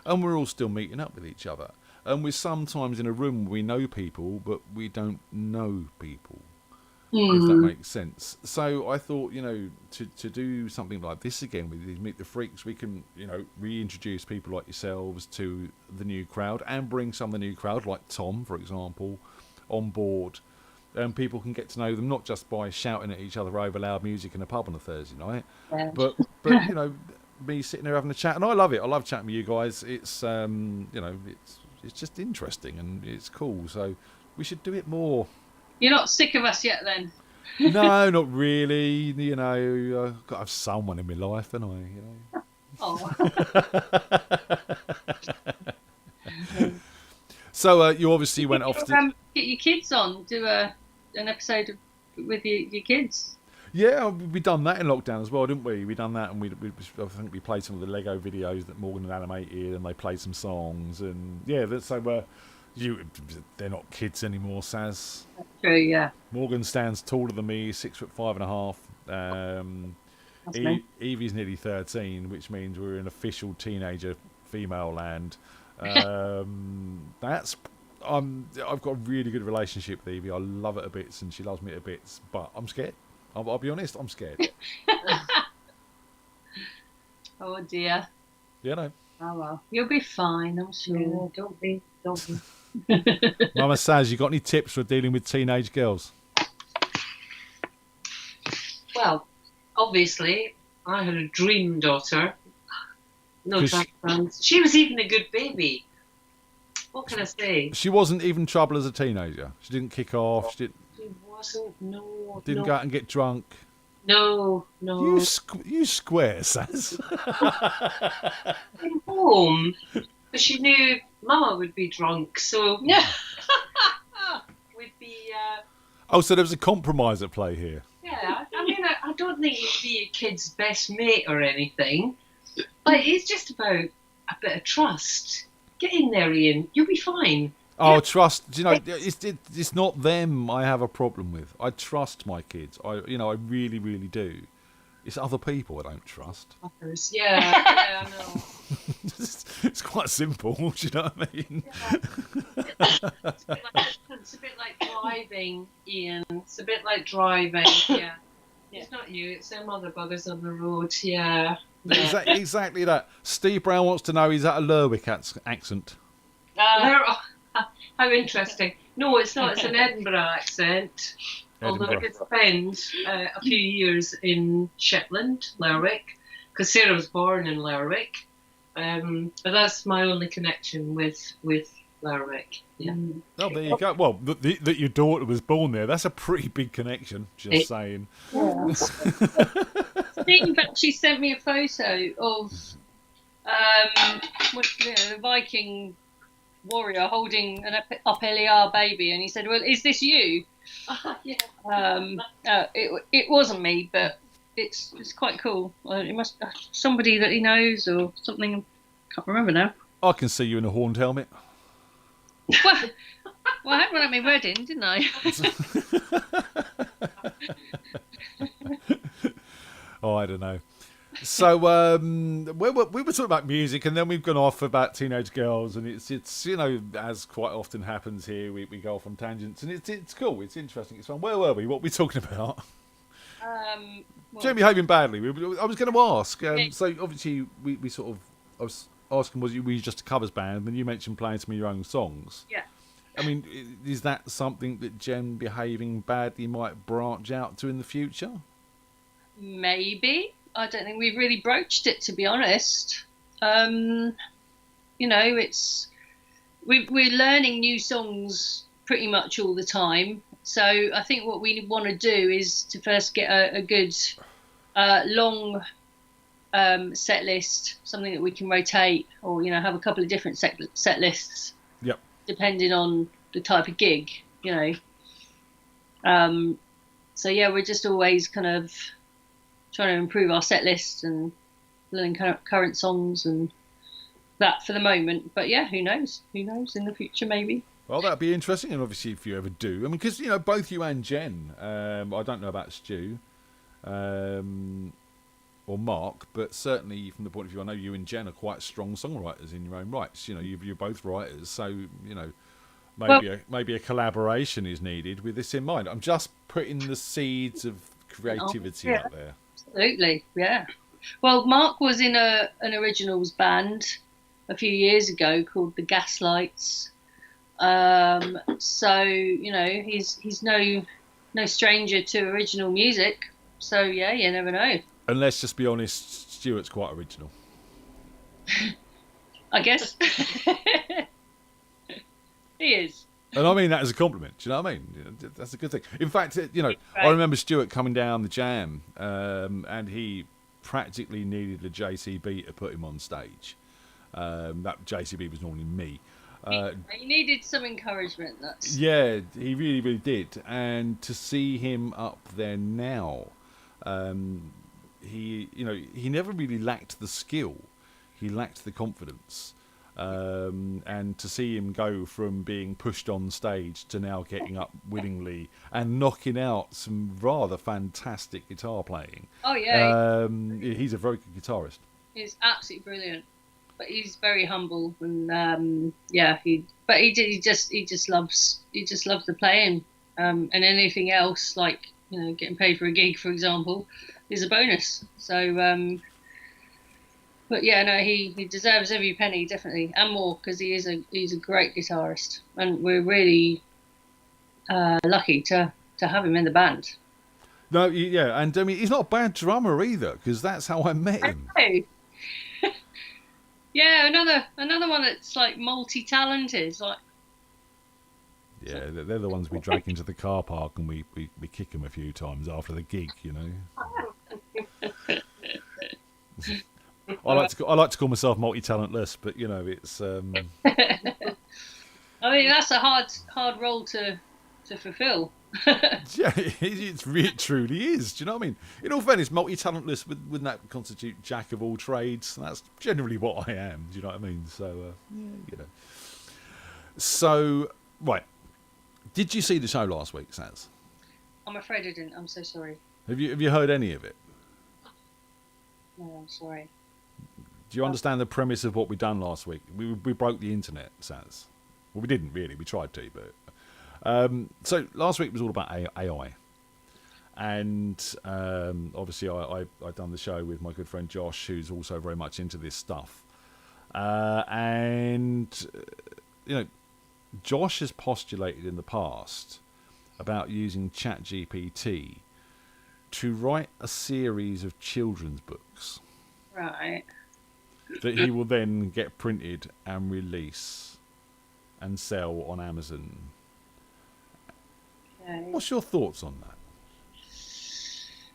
[SPEAKER 8] and we're all still meeting up with each other, and we're sometimes in a room where we know people, but we don't know people. If that makes sense. So I thought, to do something like this again with Meet the Freaks, we can, reintroduce people like yourselves to the new crowd and bring some of the new crowd, like Tom, for example, on board. And people can get to know them not just by shouting at each other over loud music in a pub on a Thursday night, but me sitting there having a chat. And I love it. I love chatting with you guys. It's, it's just interesting and it's cool. So we should do it more.
[SPEAKER 9] You're not sick of us yet, then?
[SPEAKER 8] No, not really. I've got to have someone in my life, haven't I?
[SPEAKER 9] Oh.
[SPEAKER 8] So you obviously went off to
[SPEAKER 9] get your kids on, do an episode with your kids.
[SPEAKER 8] Yeah, we done that in lockdown as well, didn't we? We done that, and I think we played some of the Lego videos that Morgan had animated, and they played some songs, and yeah, so. They're not kids anymore, Saz.
[SPEAKER 9] That's true, yeah.
[SPEAKER 8] Morgan stands taller than me, 6'5.5". Evie's nearly 13, which means we're in official teenager female land. I've got a really good relationship with Evie. I love it a bits, and she loves me at bits. But I'm scared. I'll be honest, I'm scared.
[SPEAKER 9] Oh dear.
[SPEAKER 8] Oh
[SPEAKER 9] well, you'll be fine, I'm sure.
[SPEAKER 10] Yeah, don't be.
[SPEAKER 8] Mumma Saz, you got any tips for dealing with teenage girls?
[SPEAKER 10] Well, obviously, I had a dream daughter. No trans. She was even a good baby. What can I say?
[SPEAKER 8] She wasn't even trouble as a teenager. She didn't kick off. She
[SPEAKER 10] wasn't. No.
[SPEAKER 8] Didn't go out and get drunk.
[SPEAKER 10] No.
[SPEAKER 8] You square, Saz.
[SPEAKER 10] Came home, but she knew Mama would be drunk, so we'd be.
[SPEAKER 8] Oh, so there was a compromise at play here.
[SPEAKER 10] Yeah, I mean, I don't think you'd be a kid's best mate or anything, but it's just about a bit of trust. Get in there, Ian. You'll be fine.
[SPEAKER 8] Oh, trust. It's not them I have a problem with. I trust my kids. I really, really do. It's other people I don't trust.
[SPEAKER 10] Others, yeah, I know.
[SPEAKER 8] It's quite simple, do you know what I mean?
[SPEAKER 10] Yeah. It's a bit like driving, Ian. It's a bit like driving, yeah. It's not you, it's them other buggers on the road, yeah.
[SPEAKER 8] Exactly that. Steve Brown wants to know, is that a Lerwick accent?
[SPEAKER 10] How interesting. No, it's not. It's an Edinburgh accent. Although I did spend a few years in Shetland, Lerwick, because Sarah was born in Lerwick. But that's my only connection with Lerwick. Yeah.
[SPEAKER 8] Oh, there you go. Well, that your daughter was born there, that's a pretty big connection, just saying.
[SPEAKER 9] Yeah. Steve actually sent me a photo of the Viking warrior holding an Up-Eliar baby, and he said, well, is this you?
[SPEAKER 10] Yeah.
[SPEAKER 9] It wasn't me, but it's quite cool. It must somebody that he knows or something. I can't remember now.
[SPEAKER 8] I can see you in a horned helmet.
[SPEAKER 9] Well, I had one at my wedding, didn't I?
[SPEAKER 8] Oh, I don't know. So we were talking about music, and then we've gone off about teenage girls, and it's as quite often happens here, we go off on tangents, and it's cool, it's interesting, it's fun. Where were we? What were we talking about? Jane behaving badly. I was going to ask. So obviously we sort of, I was asking, were you just a covers band? And you mentioned playing some of your own songs.
[SPEAKER 9] Yeah.
[SPEAKER 8] I mean, is that something that Jen behaving badly might branch out to in the future?
[SPEAKER 9] Maybe. I don't think we've really broached it, to be honest. We're learning new songs pretty much all the time. So I think what we want to do is to first get a good long set list, something that we can rotate, or have a couple of different set lists.
[SPEAKER 8] Yep.
[SPEAKER 9] Depending on the type of gig, So yeah, we're just always kind of trying to improve our set list and learning current songs and that for the moment. But yeah, who knows? Who knows in the future, maybe.
[SPEAKER 8] Well, that'd be interesting, and obviously if you ever do, I mean, because both you and Jen, I don't know about Stu, or Mark, but certainly from the point of view, I know you and Jen are quite strong songwriters in your own rights. You know, you're both writers, so you know, maybe a collaboration is needed with this in mind. I'm just putting the seeds of creativity out there.
[SPEAKER 9] Absolutely, yeah. Well, Mark was in an originals band a few years ago called the Gaslights. So you know, he's no stranger to original music. So yeah, you never know.
[SPEAKER 8] And let's just be honest, Stuart's quite original.
[SPEAKER 9] I guess he is.
[SPEAKER 8] And I mean that as a compliment. Do you know what I mean? You know, that's a good thing. In fact, you know, I remember Stuart coming down the jam, and he practically needed a JCB to put him on stage. That JCB was normally me.
[SPEAKER 9] He needed some encouragement.
[SPEAKER 8] Yeah, he really, really did. And to see him up there now, he never really lacked the skill. He lacked the confidence. And to see him go from being pushed on stage to now getting up willingly and knocking out some rather fantastic guitar playing.
[SPEAKER 9] Oh yeah,
[SPEAKER 8] he's a very good guitarist.
[SPEAKER 9] he's absolutely brilliant. But he's very humble, and he just loves the playing, and anything else, like, you know, getting paid for a gig, for example, is a bonus. So but yeah, no, he deserves every penny, definitely, and more, because he's a great guitarist, and we're really lucky to have him in the band.
[SPEAKER 8] No, yeah, and I mean, he's not a bad drummer either, because that's how I met him.
[SPEAKER 9] Yeah, another one that's like multi-talented, like.
[SPEAKER 8] Yeah, they're the ones we drag into the car park and we kick them a few times after the gig, you know. I like to call myself multi-talentless, but you know, it's.
[SPEAKER 9] I mean, that's a hard role to fulfil.
[SPEAKER 8] Yeah, it truly is. Do you know what I mean? In all fairness, multi-talentless, wouldn't that constitute jack of all trades? That's generally what I am. Do you know what I mean? So, yeah, you know. So, right. Did you see the show last week, Saz?
[SPEAKER 9] I'm afraid I didn't. I'm so sorry.
[SPEAKER 8] Have you heard any of it?
[SPEAKER 9] No, I'm sorry.
[SPEAKER 8] Do you understand the premise of what we done last week? We broke the internet, Saz. Well, we didn't really. We tried to, but. So last week was all about AI, and obviously I done the show with my good friend Josh, who's also very much into this stuff, and you know, Josh has postulated in the past about using ChatGPT to write a series of children's books,
[SPEAKER 9] Right.
[SPEAKER 8] that he will then get printed and release and sell on Amazon.
[SPEAKER 9] Okay.
[SPEAKER 8] What's your thoughts on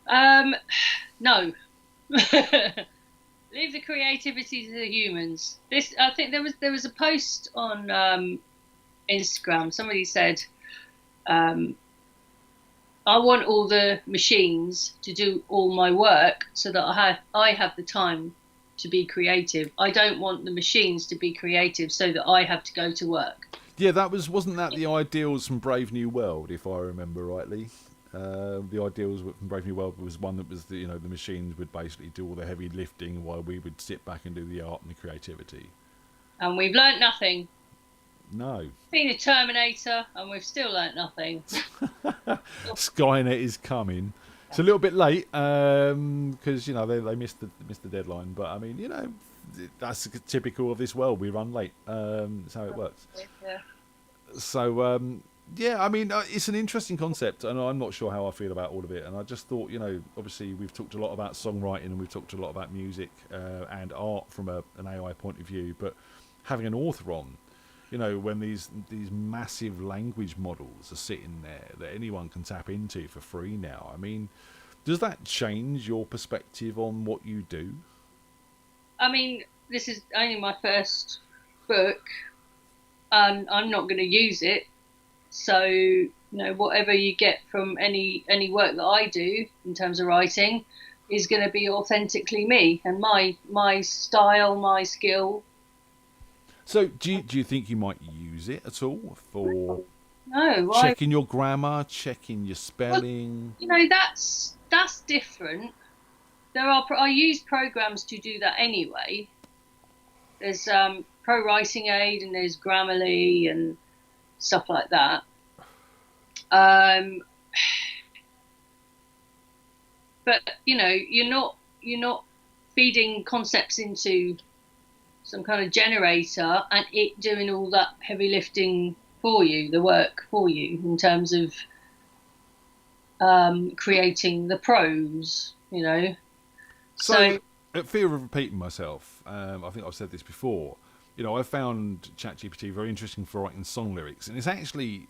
[SPEAKER 8] that?
[SPEAKER 9] No. Leave the creativity to the humans. I think there was a post on Instagram. Somebody said, I want all the machines to do all my work so that I have the time to be creative. I don't want the machines to be creative so that I have to go to work.
[SPEAKER 8] Yeah, wasn't that the ideals from Brave New World, if I remember rightly? The ideals from Brave New World was one that was the machines would basically do all the heavy lifting while we would sit back and do the art and the creativity.
[SPEAKER 9] And we've learnt nothing.
[SPEAKER 8] No.
[SPEAKER 9] Been a Terminator, and we've still learnt nothing.
[SPEAKER 8] Skynet is coming. It's a little bit late because you know they missed the deadline, but I mean, you know, that's typical of this world. We run late. That's how it works.
[SPEAKER 9] Yeah.
[SPEAKER 8] So yeah, I mean, it's an interesting concept, and I'm not sure how I feel about all of it. And I just thought, you know, obviously we've talked a lot about songwriting and we've talked a lot about music and art from an AI point of view, but having an author on, you know, when these massive language models are sitting there that anyone can tap into for free now, I mean, does that change your perspective on what you do?
[SPEAKER 9] I mean, this is only my first book, and I'm not going to use it. So, you know, whatever you get from any work that I do in terms of writing is going to be authentically me and my style, my skill.
[SPEAKER 8] So, do you think you might use it at all for
[SPEAKER 9] No,
[SPEAKER 8] checking your grammar, checking your spelling?
[SPEAKER 9] Well, you know, that's different. I use programs to do that anyway. There's Pro Writing Aid and there's Grammarly and stuff like that. But you're not feeding concepts into some kind of generator and it doing all that heavy lifting for you, the work for you in terms of creating the prose,
[SPEAKER 8] So, at fear of repeating myself, I think I've said this before. I found ChatGPT very interesting for writing song lyrics, and it's actually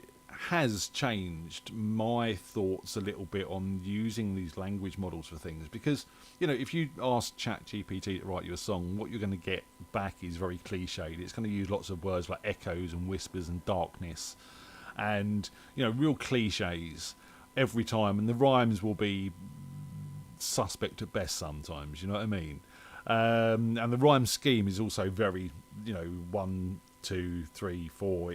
[SPEAKER 8] has changed my thoughts a little bit on using these language models for things. Because, if you ask ChatGPT to write you a song, what you're going to get back is very cliched. It's going to use lots of words like echoes and whispers and darkness, and real cliches every time, and the rhymes will be suspect at best sometimes, you know what I mean? And the rhyme scheme is also very 1, 2, 3, 4.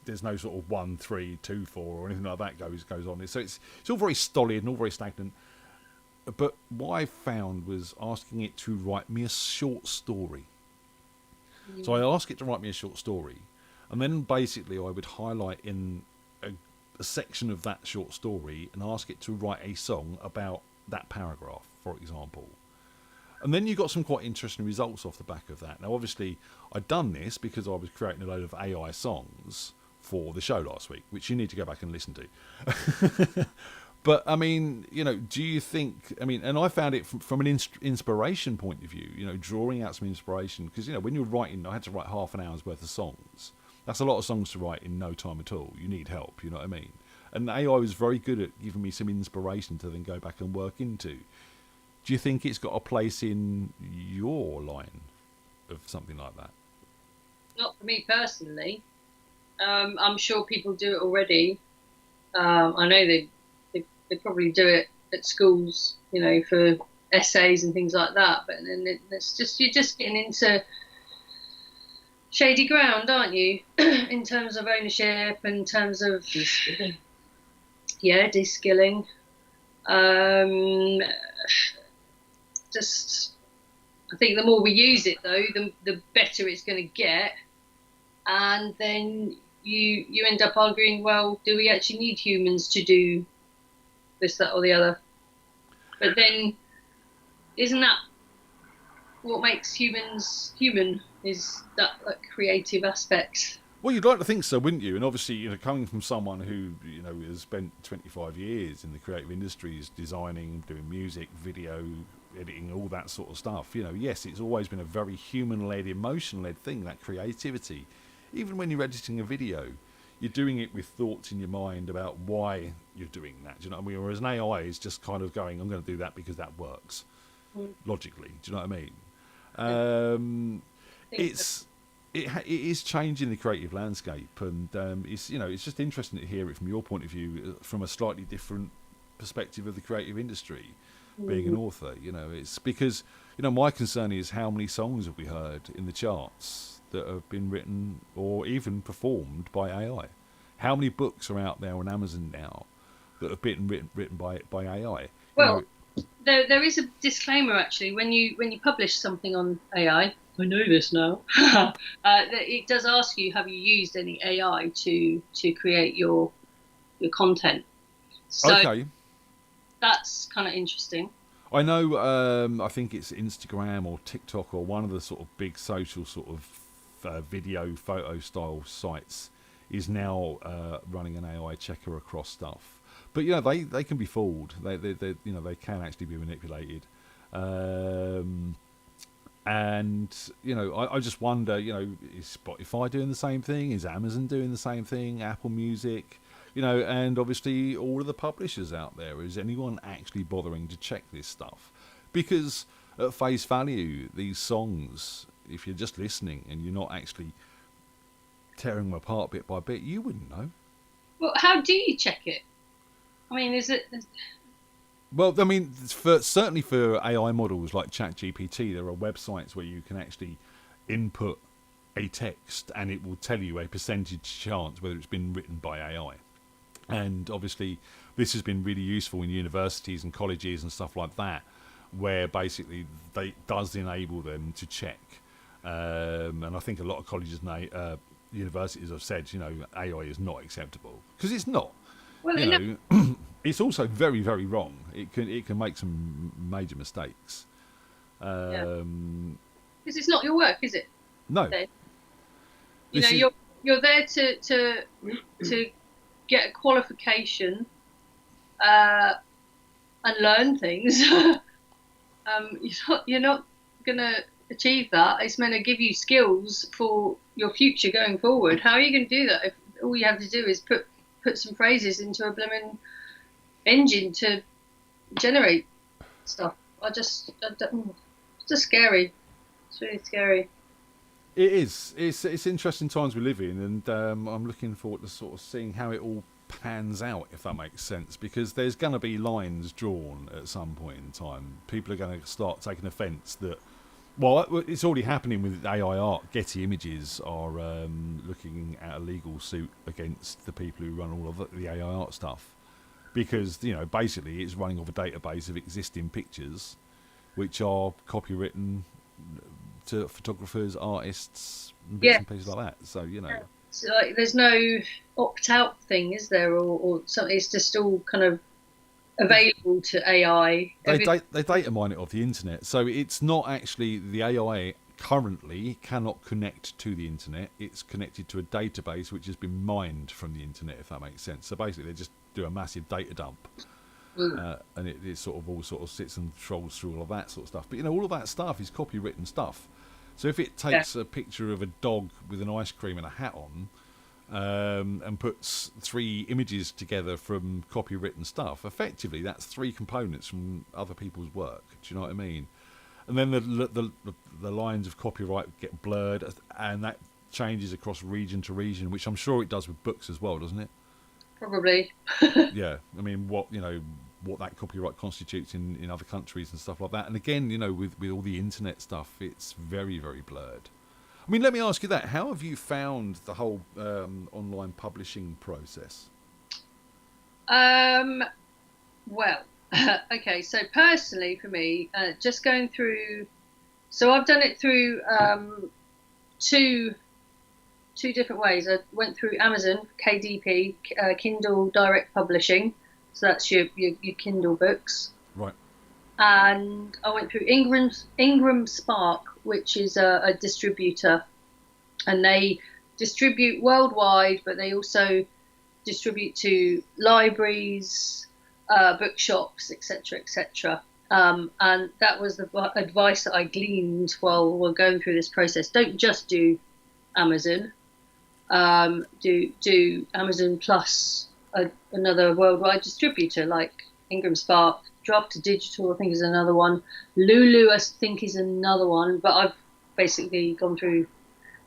[SPEAKER 8] There's no sort of 1, 3, 2, 4 or anything like that goes on. So it's all very stolid and all very stagnant. But what I found was asking it to write me a short story. So I asked it to write me a short story, and then basically I would highlight in a section of that short story and ask it to write a song about that paragraph, for example. And then you got some quite interesting results off the back of that. Now, obviously, I'd done this because I was creating a load of AI songs for the show last week, which you need to go back and listen to. But, I mean, do you think... and I found it from an inspiration point of view, drawing out some inspiration. Because, when you're writing, I had to write half an hour's worth of songs. That's a lot of songs to write in no time at all. You need help, you know what I mean? And AI was very good at giving me some inspiration to then go back and work into. Do you think it's got a place in your line of something like that?
[SPEAKER 9] Not for me personally. I'm sure people do it already. I know they probably do it at schools, for essays and things like that. But then you're just getting into shady ground, aren't you? In terms of ownership, in terms of de-skilling. Yeah, de-skilling. I think the more we use it, though, the better it's going to get, and then you end up arguing, well, do we actually need humans to do this, that, or the other? But then, isn't that what makes humans human? Is that creative aspect?
[SPEAKER 8] Well, you'd like to think so, wouldn't you? And obviously, coming from someone who, has spent 25 years in the creative industries, designing, doing music, video, editing, all that sort of stuff, yes, it's always been a very human-led, emotion-led thing, that creativity. Even when you're editing a video, you're doing it with thoughts in your mind about why you're doing that. Do you know what I mean? Whereas an AI is just kind of going, I'm going to do that because that works, logically. Do you know what I mean? It is changing the creative landscape, and it's just interesting to hear it from your point of view, from a slightly different perspective of the creative industry, being an author. It's because my concern is how many songs have we heard in the charts that have been written or even performed by AI? How many books are out there on Amazon now that have been written by AI?
[SPEAKER 9] Well, there is a disclaimer actually when you publish something on AI. I know this now. That it does ask you, have you used any AI to create your content? So
[SPEAKER 8] okay.
[SPEAKER 9] That's kind of interesting.
[SPEAKER 8] I know, I think it's Instagram or TikTok or one of the sort of big social sort of video, photo style sites is now running an AI checker across stuff. But, they can be fooled. They can actually be manipulated. And, I just wonder, is Spotify doing the same thing? Is Amazon doing the same thing? Apple Music? And obviously all of the publishers out there. Is anyone actually bothering to check this stuff? Because at face value, these songs, if you're just listening and you're not actually tearing them apart bit by bit, you wouldn't know.
[SPEAKER 9] Well, how do you check it? I mean, is it...
[SPEAKER 8] Well, I mean, certainly for AI models like ChatGPT, there are websites where you can actually input a text and it will tell you a percentage chance whether it's been written by AI. And obviously, this has been really useful in universities and colleges and stuff like that, where basically they does enable them to check. And I think a lot of colleges and universities have said, AI is not acceptable, because it's not.
[SPEAKER 9] Well,
[SPEAKER 8] It's also very, very wrong. It can make some major mistakes.
[SPEAKER 9] because it's not your work, is it?
[SPEAKER 8] No.
[SPEAKER 9] Then?
[SPEAKER 8] This is-
[SPEAKER 9] You're there to get a qualification and learn things. You're not gonna achieve that. It's meant to give you skills for your future going forward. How are you going to do that if all you have to do is put some phrases into a blooming engine to generate stuff? It's just scary. It's really scary.
[SPEAKER 8] It is. It's interesting times we live in, and I'm looking forward to sort of seeing how it all pans out, if that makes sense, because there's going to be lines drawn at some point in time. People are going to start taking offence that, well, it's already happening with AI art. Getty Images are looking at a legal suit against the people who run all of the AI art stuff, because basically it's running off a database of existing pictures, which are copywritten to photographers, artists, and bits and pieces like that. So
[SPEAKER 9] So, like, there's no opt-out thing, is there, or something? It's just all kind of available to AI.
[SPEAKER 8] They data mine it off the internet, so it's not actually the AI currently cannot connect to the internet. It's connected to a database which has been mined from the internet, if that makes sense. So basically, they just do a massive data dump, and it sort of sits and trolls through all of that sort of stuff. But all of that stuff is copywritten stuff. So if it takes a picture of a dog with an ice cream and a hat on, and puts 3 images together from copywritten stuff, effectively that's 3 components from other people's work. Do you know what I mean? And then the lines of copyright get blurred, and that changes across region to region, which I'm sure it does with books as well, doesn't it?
[SPEAKER 9] Probably.
[SPEAKER 8] Yeah, I mean, what that copyright constitutes in other countries and stuff like that. And again, with all the internet stuff, it's very, very blurred. I mean, let me ask you that. How have you found the whole online publishing process?
[SPEAKER 9] Well, okay. So personally, for me, just going through. So I've done it through two different ways. I went through Amazon, KDP, Kindle Direct Publishing. So that's your Kindle books.
[SPEAKER 8] Right.
[SPEAKER 9] And I went through Ingram Spark, which is a distributor, and they distribute worldwide, but they also distribute to libraries, bookshops, etc., etc. And that was the advice that I gleaned while we're going through this process. Don't just do Amazon. Do Amazon plus another worldwide distributor like Ingram Spark. Draft to Digital, I think, is another one. Lulu, I think, is another one. But I've basically gone through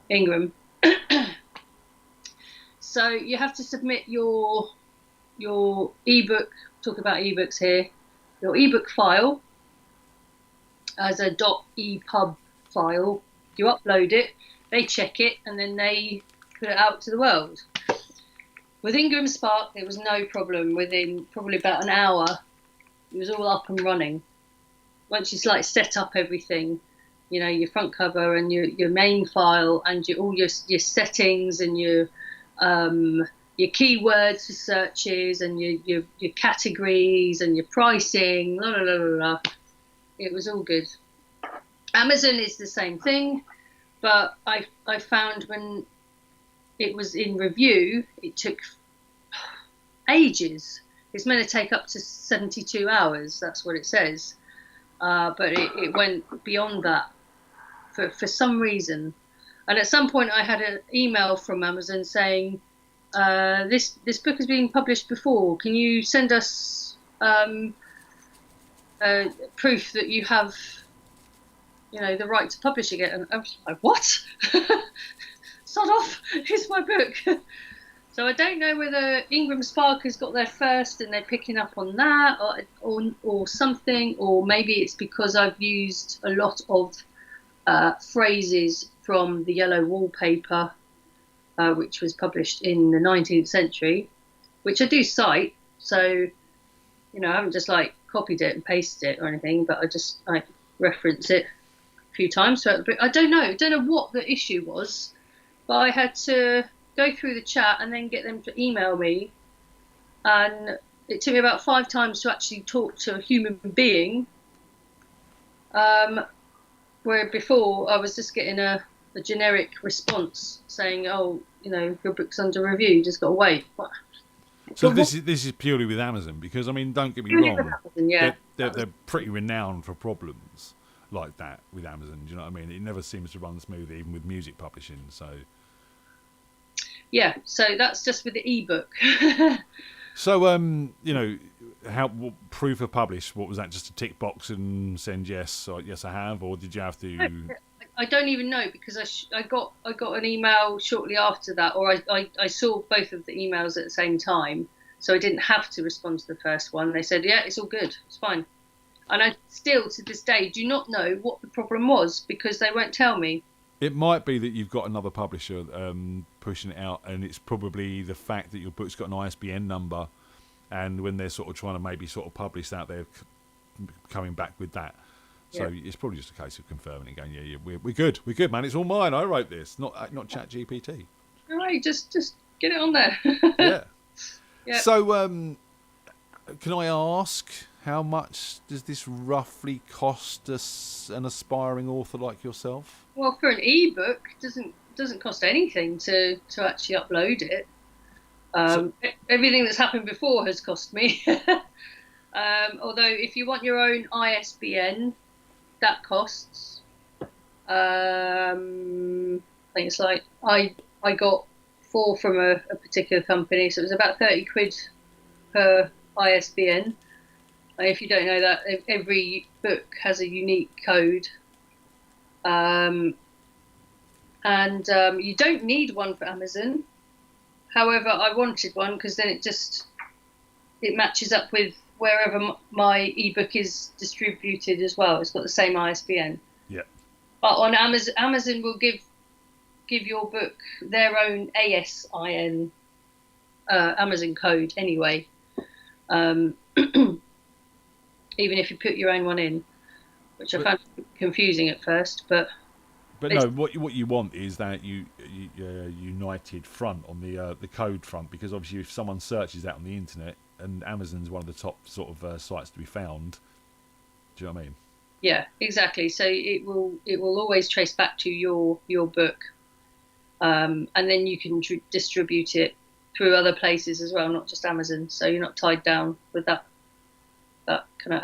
[SPEAKER 9] Ingram. So you have to submit your ebook. Talk about ebooks here. Your ebook file as a .epub file. You upload it. They check it, and then they put it out to the world. With Ingram Spark, there was no problem. Within probably about an hour, it was all up and running. Once you set up everything, your front cover and your main file and all your settings and your keywords for searches and your categories and your pricing, blah, blah, blah, blah. It was all good. Amazon is the same thing, but I found when it was in review, it took ages. It's meant to take up to 72 hours. That's what it says. But it went beyond that for some reason. And at some point I had an email from Amazon saying, this book has been published before. Can you send us proof that you have, the right to publish again? And I was like, what? Sod off, here's my book. So I don't know whether Ingram Spark has got there first and they're picking up on that or something, or maybe it's because I've used a lot of phrases from the Yellow Wallpaper, which was published in the 19th century, which I do cite. So, I haven't just copied it and pasted it or anything, but I just like reference it a few times throughout the book. I don't know what the issue was, but I had to go through the chat and then get them to email me, and it took me about 5 times to actually talk to a human being. Where before I was just getting a generic response saying, "Oh, your book's under review. You just got to wait."
[SPEAKER 8] So this is purely with Amazon, because I mean, don't get me wrong,
[SPEAKER 9] yeah.
[SPEAKER 8] they're pretty renowned for problems like that with Amazon. Do you know what I mean? It never seems to run smooth, even with music publishing. So
[SPEAKER 9] yeah, so that's just with the ebook.
[SPEAKER 8] So what proof of publish? What was that? Just a tick box and send yes or yes I have, or did you have to?
[SPEAKER 9] I don't even know, because I got an email shortly after that, or I saw both of the emails at the same time, so I didn't have to respond to the first one. They said, yeah, it's all good, it's fine. And I still, to this day, do not know what the problem was, because they won't tell me.
[SPEAKER 8] It might be that you've got another publisher pushing it out, and it's probably the fact that your book's got an ISBN number, and when they're sort of trying to maybe sort of publish that, they're coming back with that. So it's probably just a case of confirming and going, yeah, we're good, man. It's all mine. I wrote this, not ChatGPT.
[SPEAKER 9] All right, just get it on there.
[SPEAKER 8] Yeah.
[SPEAKER 9] Yeah.
[SPEAKER 8] So, can I ask, how much does this roughly cost an aspiring author like yourself?
[SPEAKER 9] Well, for an ebook, doesn't cost anything to actually upload it. Everything that's happened before has cost me. Although if you want your own ISBN, that costs. I think it's like I got 4 from a particular company, so it was about 30 quid per ISBN. And if you don't know that, every book has a unique code. And you don't need one for Amazon. However, I wanted one because then it matches up with wherever my ebook is distributed as well. It's got the same ISBN.
[SPEAKER 8] Yeah.
[SPEAKER 9] But on Amazon will give your book their own ASIN Amazon code anyway. Even if you put your own one in, which I found confusing at first, but
[SPEAKER 8] no, what you want is that united front on the code front, because obviously if someone searches that on the internet, and Amazon's one of the top sort of sites to be found, do you know what I mean?
[SPEAKER 9] Yeah, exactly. So it will always trace back to your book, and then you can distribute it through other places as well, not just Amazon. So you're not tied down with that kind of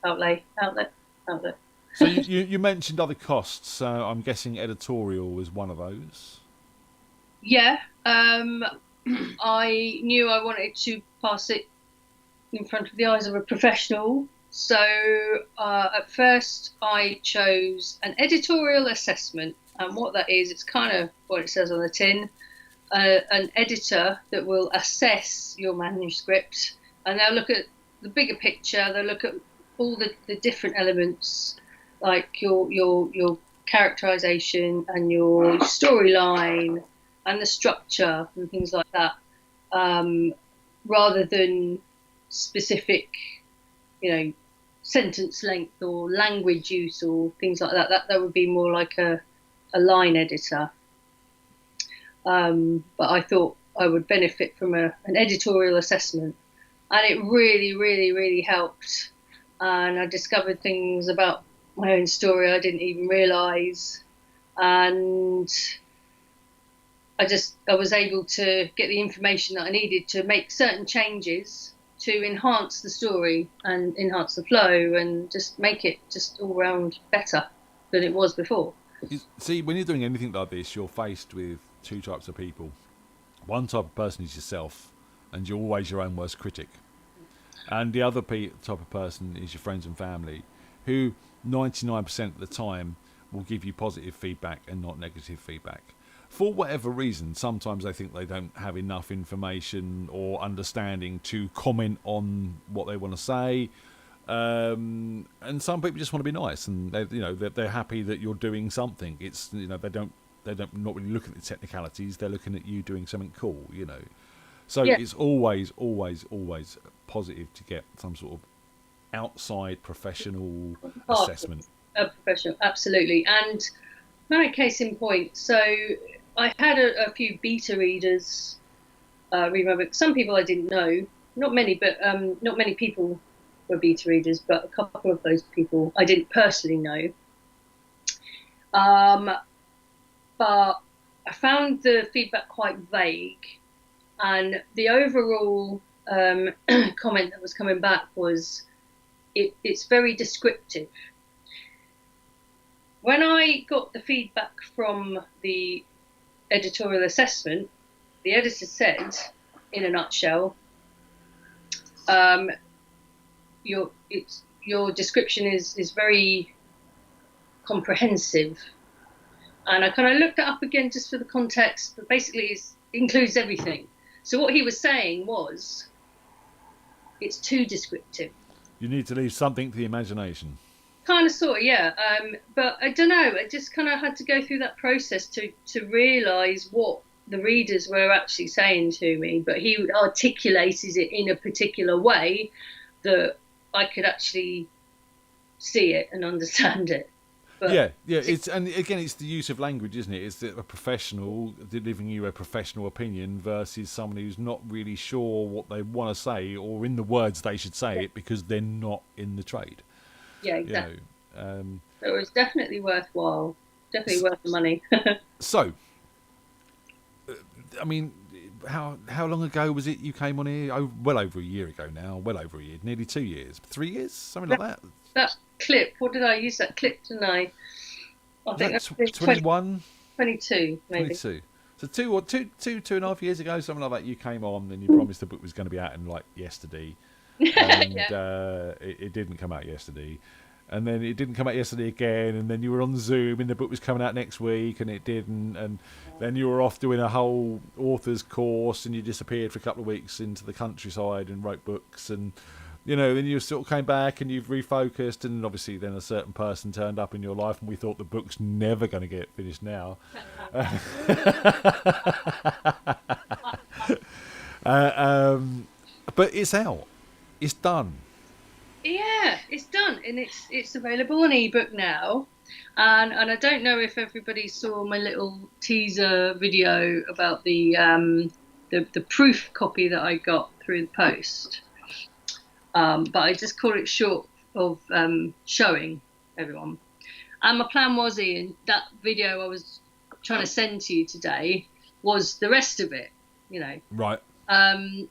[SPEAKER 9] outlay.
[SPEAKER 8] So you mentioned other costs. So I'm guessing editorial was one of those.
[SPEAKER 9] Yeah. I knew I wanted to pass it in front of the eyes of a professional. So at first I chose an editorial assessment. And what that is, it's kind of what it says on the tin. An editor that will assess your manuscript, and they'll look at the bigger picture. They'll look at all the different elements, like your characterization and your storyline and the structure and things like that, rather than specific, sentence length or language use or things like that. That would be more like a line editor. But I thought I would benefit from an editorial assessment, and it really, really, really helped. And I discovered things about my own story I didn't even realise, and I was able to get the information that I needed to make certain changes to enhance the story and enhance the flow and just make it just all round better than it was before.
[SPEAKER 8] See, when you're doing anything like this, you're faced with 2 types of people. One type of person is yourself, and you're always your own worst critic. And the other type of person is your friends and family, who 99% of the time will give you positive feedback and not negative feedback. For whatever reason, sometimes they think they don't have enough information or understanding to comment on what they want to say. And some people just want to be nice, and they're happy that you're doing something. It's they don't not really look at the technicalities. They're looking at you doing something cool. So yeah. It's always positive to get some sort of outside professional
[SPEAKER 9] Part of
[SPEAKER 8] assessment.
[SPEAKER 9] a professional, absolutely. And my case in point, so I had a few beta readers read my book. Some people I didn't know, not many, but not many people were beta readers, but a couple of those people I didn't personally know. But I found the feedback quite vague, and the overall comment that was coming back was it's very descriptive. When I got the feedback from the editorial assessment, the editor said, in a nutshell, your description is very comprehensive. And I kind of looked it up again just for the context, but basically it includes everything. So what he was saying was, it's too descriptive.
[SPEAKER 8] You need to leave something to the imagination.
[SPEAKER 9] Kind of, sort of, yeah. But I don't know. I just kind of had to go through that process to realise what the readers were actually saying to me. But he articulated it in a particular way that I could actually see it and understand it. But
[SPEAKER 8] Yeah. It's and again, it's the use of language, isn't it? It's that a professional delivering you a professional opinion versus someone who's not really sure what they want to say or in the words they should say it because they're not in the trade.
[SPEAKER 9] yeah, exactly.
[SPEAKER 8] You know,
[SPEAKER 9] So it was definitely worthwhile. Definitely worth the money.
[SPEAKER 8] so, I mean, how long ago was it you came on here? Oh, well over a year ago now. Well over a year, nearly 2 years, 3 years, something like that.
[SPEAKER 9] That clip, what did I use that clip, didn't I? I think
[SPEAKER 8] That's
[SPEAKER 9] that's
[SPEAKER 8] 21,
[SPEAKER 9] 22, maybe.
[SPEAKER 8] 22. So two and a half years ago, something like that, you came on and you promised the book was going to be out in like yesterday. And it didn't come out yesterday. And then it didn't come out yesterday again, and then you were on Zoom and the book was coming out next week and it didn't, and then you were off doing a whole author's course and you disappeared for a couple of weeks into the countryside and wrote books, and you know, then you sort of came back and you've refocused, and obviously then a certain person turned up in your life and we thought the book's never going to get finished now. But it's out. It's done.
[SPEAKER 9] Yeah, it's done, and it's available on ebook now. And I don't know if everybody saw my little teaser video about the proof copy that I got through the post. But I just call it short of showing everyone. And my plan was, Ian, that video I was trying to send to you today was the rest of it, you know.
[SPEAKER 8] Right.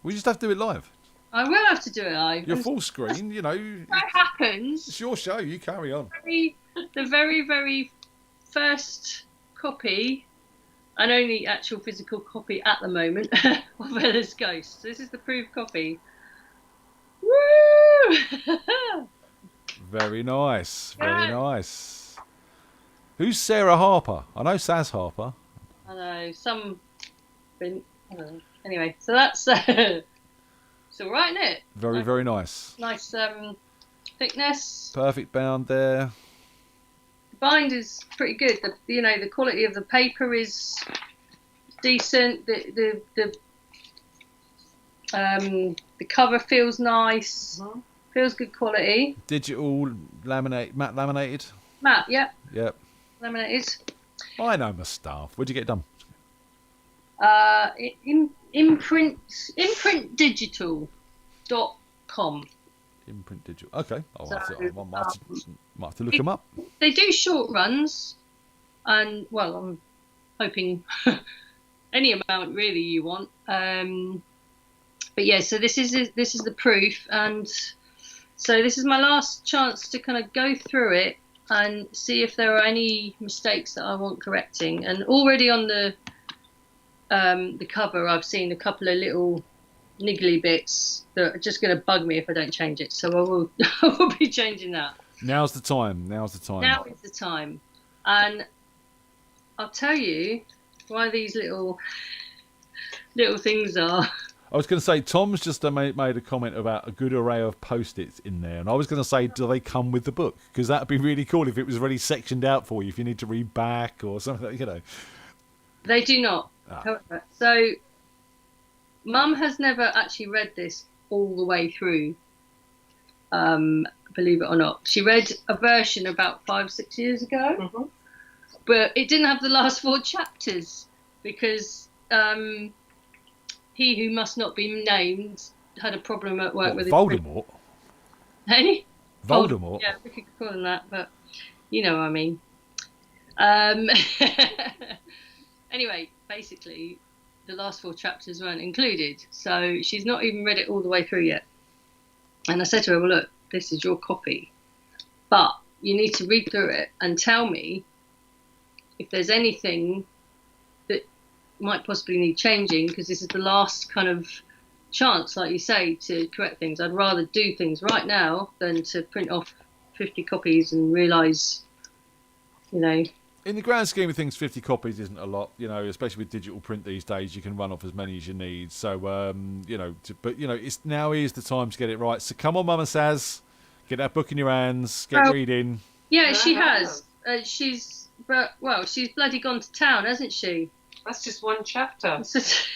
[SPEAKER 8] We just have to do it live.
[SPEAKER 9] I will have to do it live.
[SPEAKER 8] You're full screen, you know.
[SPEAKER 9] That happens.
[SPEAKER 8] It's your show. You carry on.
[SPEAKER 9] The very, very first copy, and only actual physical copy at the moment, of Ella's Ghost. This is the proof copy. Woo!
[SPEAKER 8] Very nice. Very nice. Who's Sarah Harper? I know Saz Harper.
[SPEAKER 9] I know, some... I don't know. Anyway, so that's... it's all right, isn't it?
[SPEAKER 8] Very, very nice.
[SPEAKER 9] Nice thickness.
[SPEAKER 8] Perfect bound there.
[SPEAKER 9] The bind is pretty good. The quality of the paper is decent. The cover feels nice. Feels good quality.
[SPEAKER 8] Digital laminate, matte laminated.
[SPEAKER 9] Matte, yep.
[SPEAKER 8] Yep.
[SPEAKER 9] Laminated.
[SPEAKER 8] I know my stuff. Where'd you get it done?
[SPEAKER 9] Imprintdigital.com.
[SPEAKER 8] Imprint Digital. Okay. I might have to look
[SPEAKER 9] it-
[SPEAKER 8] them up.
[SPEAKER 9] They do short runs, and well, I'm hoping any amount really you want. But yeah, so this is the proof, and so this is my last chance to kind of go through it and see if there are any mistakes that I want correcting. And already on the cover, I've seen a couple of little niggly bits that are just going to bug me if I don't change it. So I will be changing that.
[SPEAKER 8] Now's the time. Now's the time.
[SPEAKER 9] Now is the time. And I'll tell you why these little things are.
[SPEAKER 8] I was going to say, Tom's just made a comment about a good array of Post-its in there. And I was going to say, do they come with the book? Because that would be really cool if it was already sectioned out for you, if you need to read back or something, you know.
[SPEAKER 9] They do not. However, so Mum has never actually read this all the way through. believe it or not. She read a version about 5-6 years ago,
[SPEAKER 10] Mm-hmm.
[SPEAKER 9] but it didn't have the last 4 chapters because he who must not be named had a problem at work
[SPEAKER 8] What,
[SPEAKER 9] with his
[SPEAKER 8] Voldemort?
[SPEAKER 9] Hey?
[SPEAKER 8] Voldemort?
[SPEAKER 9] Yeah, we could call him that, but you know what I mean. Anyway, basically, the last 4 chapters weren't included, so she's not even read it all the way through yet. And I said to her, well, look, this is your copy, but you need to read through it and tell me if there's anything that might possibly need changing, because this is the last kind of chance, like you say, to correct things. I'd rather do things right now than to print off 50 copies and realise, you know.
[SPEAKER 8] In the grand scheme of things, 50 copies isn't a lot, you know, especially with digital print these days. You can run off as many as you need. So, you know, but, you know, it's now is the time to get it right. So come on, Mumma Saz, get that book in your hands, get reading.
[SPEAKER 9] Yeah, she has. She's bloody gone to town, hasn't she?
[SPEAKER 10] That's just one chapter.
[SPEAKER 9] It's just-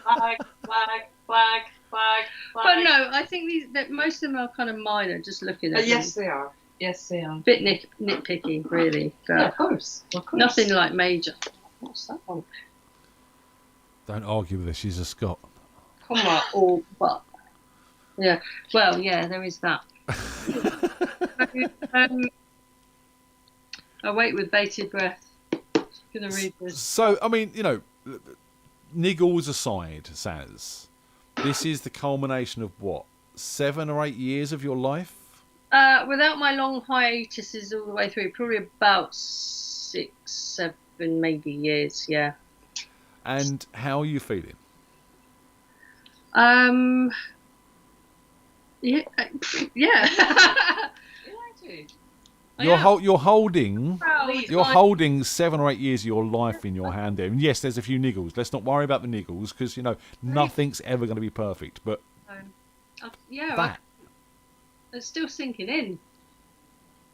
[SPEAKER 10] Flag, flag, flag, flag,
[SPEAKER 9] But
[SPEAKER 10] flag.
[SPEAKER 9] no, I think that most of them are kind of minor, just looking at them.
[SPEAKER 10] Yes, they are. Yes, they are.
[SPEAKER 9] Bit nitpicky, really. But
[SPEAKER 10] Yeah, of course. Of course.
[SPEAKER 9] nothing like major. What's that one?
[SPEAKER 8] Don't argue with her, she's a Scot.
[SPEAKER 9] Comma or but. Yeah. Well, yeah, there is that. I wait with bated breath. Gonna read this.
[SPEAKER 8] So, I mean, you know, niggles aside, Saz, this is the culmination of what, 7 or 8 years of your life?
[SPEAKER 9] Without my long hiatuses all the way through, probably about 6, 7, maybe years. Yeah.
[SPEAKER 8] And how are you feeling?
[SPEAKER 9] Yeah. Yeah.
[SPEAKER 10] Yeah, I do.
[SPEAKER 8] You're holding
[SPEAKER 9] Proud.
[SPEAKER 8] You're holding 7 or 8 years of your life in your hand there. And yes, there's a few niggles. Let's not worry about the niggles because, you know, nothing's ever going to be perfect. But that.
[SPEAKER 9] It's still sinking in,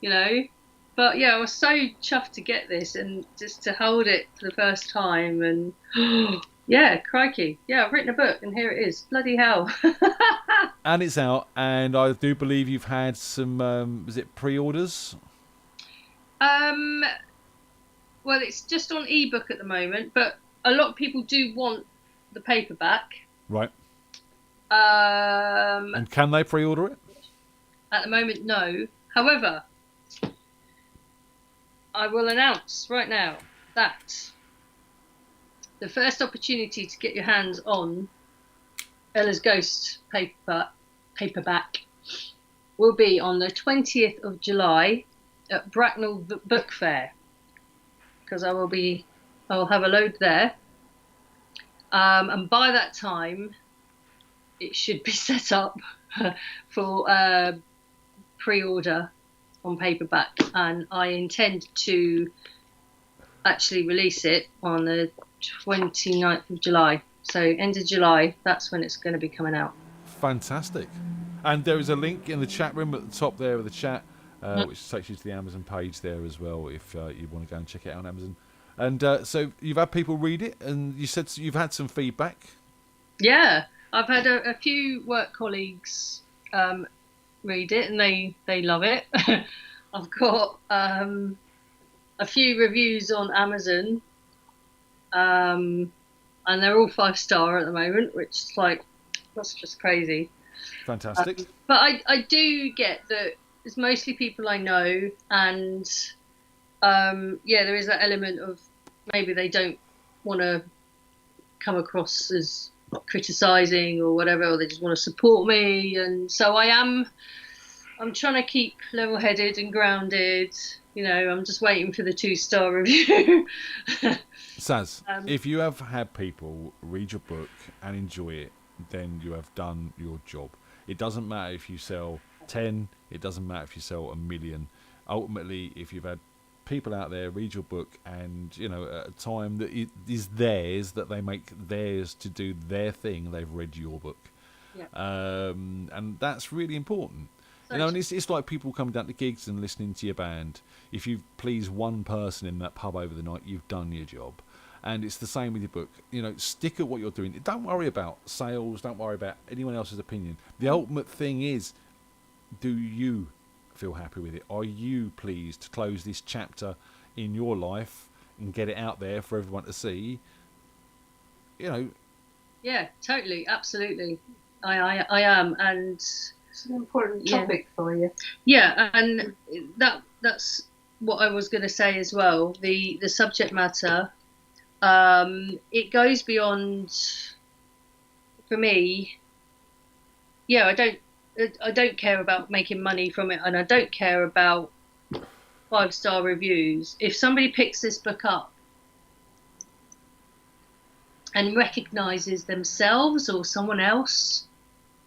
[SPEAKER 9] you know. But yeah, I was so chuffed to get this and just to hold it for the first time. And yeah, crikey. Yeah, I've written a book and here it is. Bloody hell.
[SPEAKER 8] And it's out. And I do believe you've had some, is it pre-orders?
[SPEAKER 9] Well, it's just on ebook at the moment, but a lot of people do want the paperback.
[SPEAKER 8] Right. And can they pre-order it?
[SPEAKER 9] At the moment, no. However, I will announce right now that the first opportunity to get your hands on Ella's Ghost paperback will be on the 20th of July at Bracknell Book Fair, because I'll have a load there, and by that time it should be set up for pre-order on paperback, and I intend to actually release it on the 29th of July. So end of July, that's when it's going to be coming out.
[SPEAKER 8] Fantastic. And there is a link in the chat room at the top there of the chat, which takes you to the Amazon page there as well if you want to go and check it out on Amazon. And so you've had people read it, and you said you've had some feedback.
[SPEAKER 9] Yeah, I've had a few work colleagues read it, and they love it. I've got a few reviews on Amazon, and they're all 5-star at the moment, which is like, that's just crazy.
[SPEAKER 8] Fantastic.
[SPEAKER 9] But I do get that it's mostly people I know, and yeah, there is that element of maybe they don't want to come across as criticising or whatever, or they just want to support me, and so I'm trying to keep level-headed and grounded. You know, I'm just waiting for the 2-star review.
[SPEAKER 8] Saz, if you have had people read your book and enjoy it, then you have done your job. It doesn't matter if you sell 10, it doesn't matter if you sell 1 million. Ultimately, if you've had people out there read your book and, you know, at a time that it is theirs, that they make theirs to do their thing, they've read your book.
[SPEAKER 9] Yeah.
[SPEAKER 8] And that's really important. You know, and it's like people coming down to gigs and listening to your band. If you please one person in that pub over the night, you've done your job. And it's the same with your book. Stick at what you're doing. Don't worry about sales. Don't worry about anyone else's opinion. The ultimate thing is, do you feel happy with it? Are you pleased to close this chapter in your life and get it out there for everyone to see?
[SPEAKER 9] Yeah, totally, absolutely. I am, and
[SPEAKER 10] It's an important topic for you.
[SPEAKER 9] yeah, and that's what I was going to say as well. The subject matter, it goes beyond, for me. Yeah, I don't care about making money from it, and I don't care about 5-star reviews. If somebody picks this book up and recognizes themselves or someone else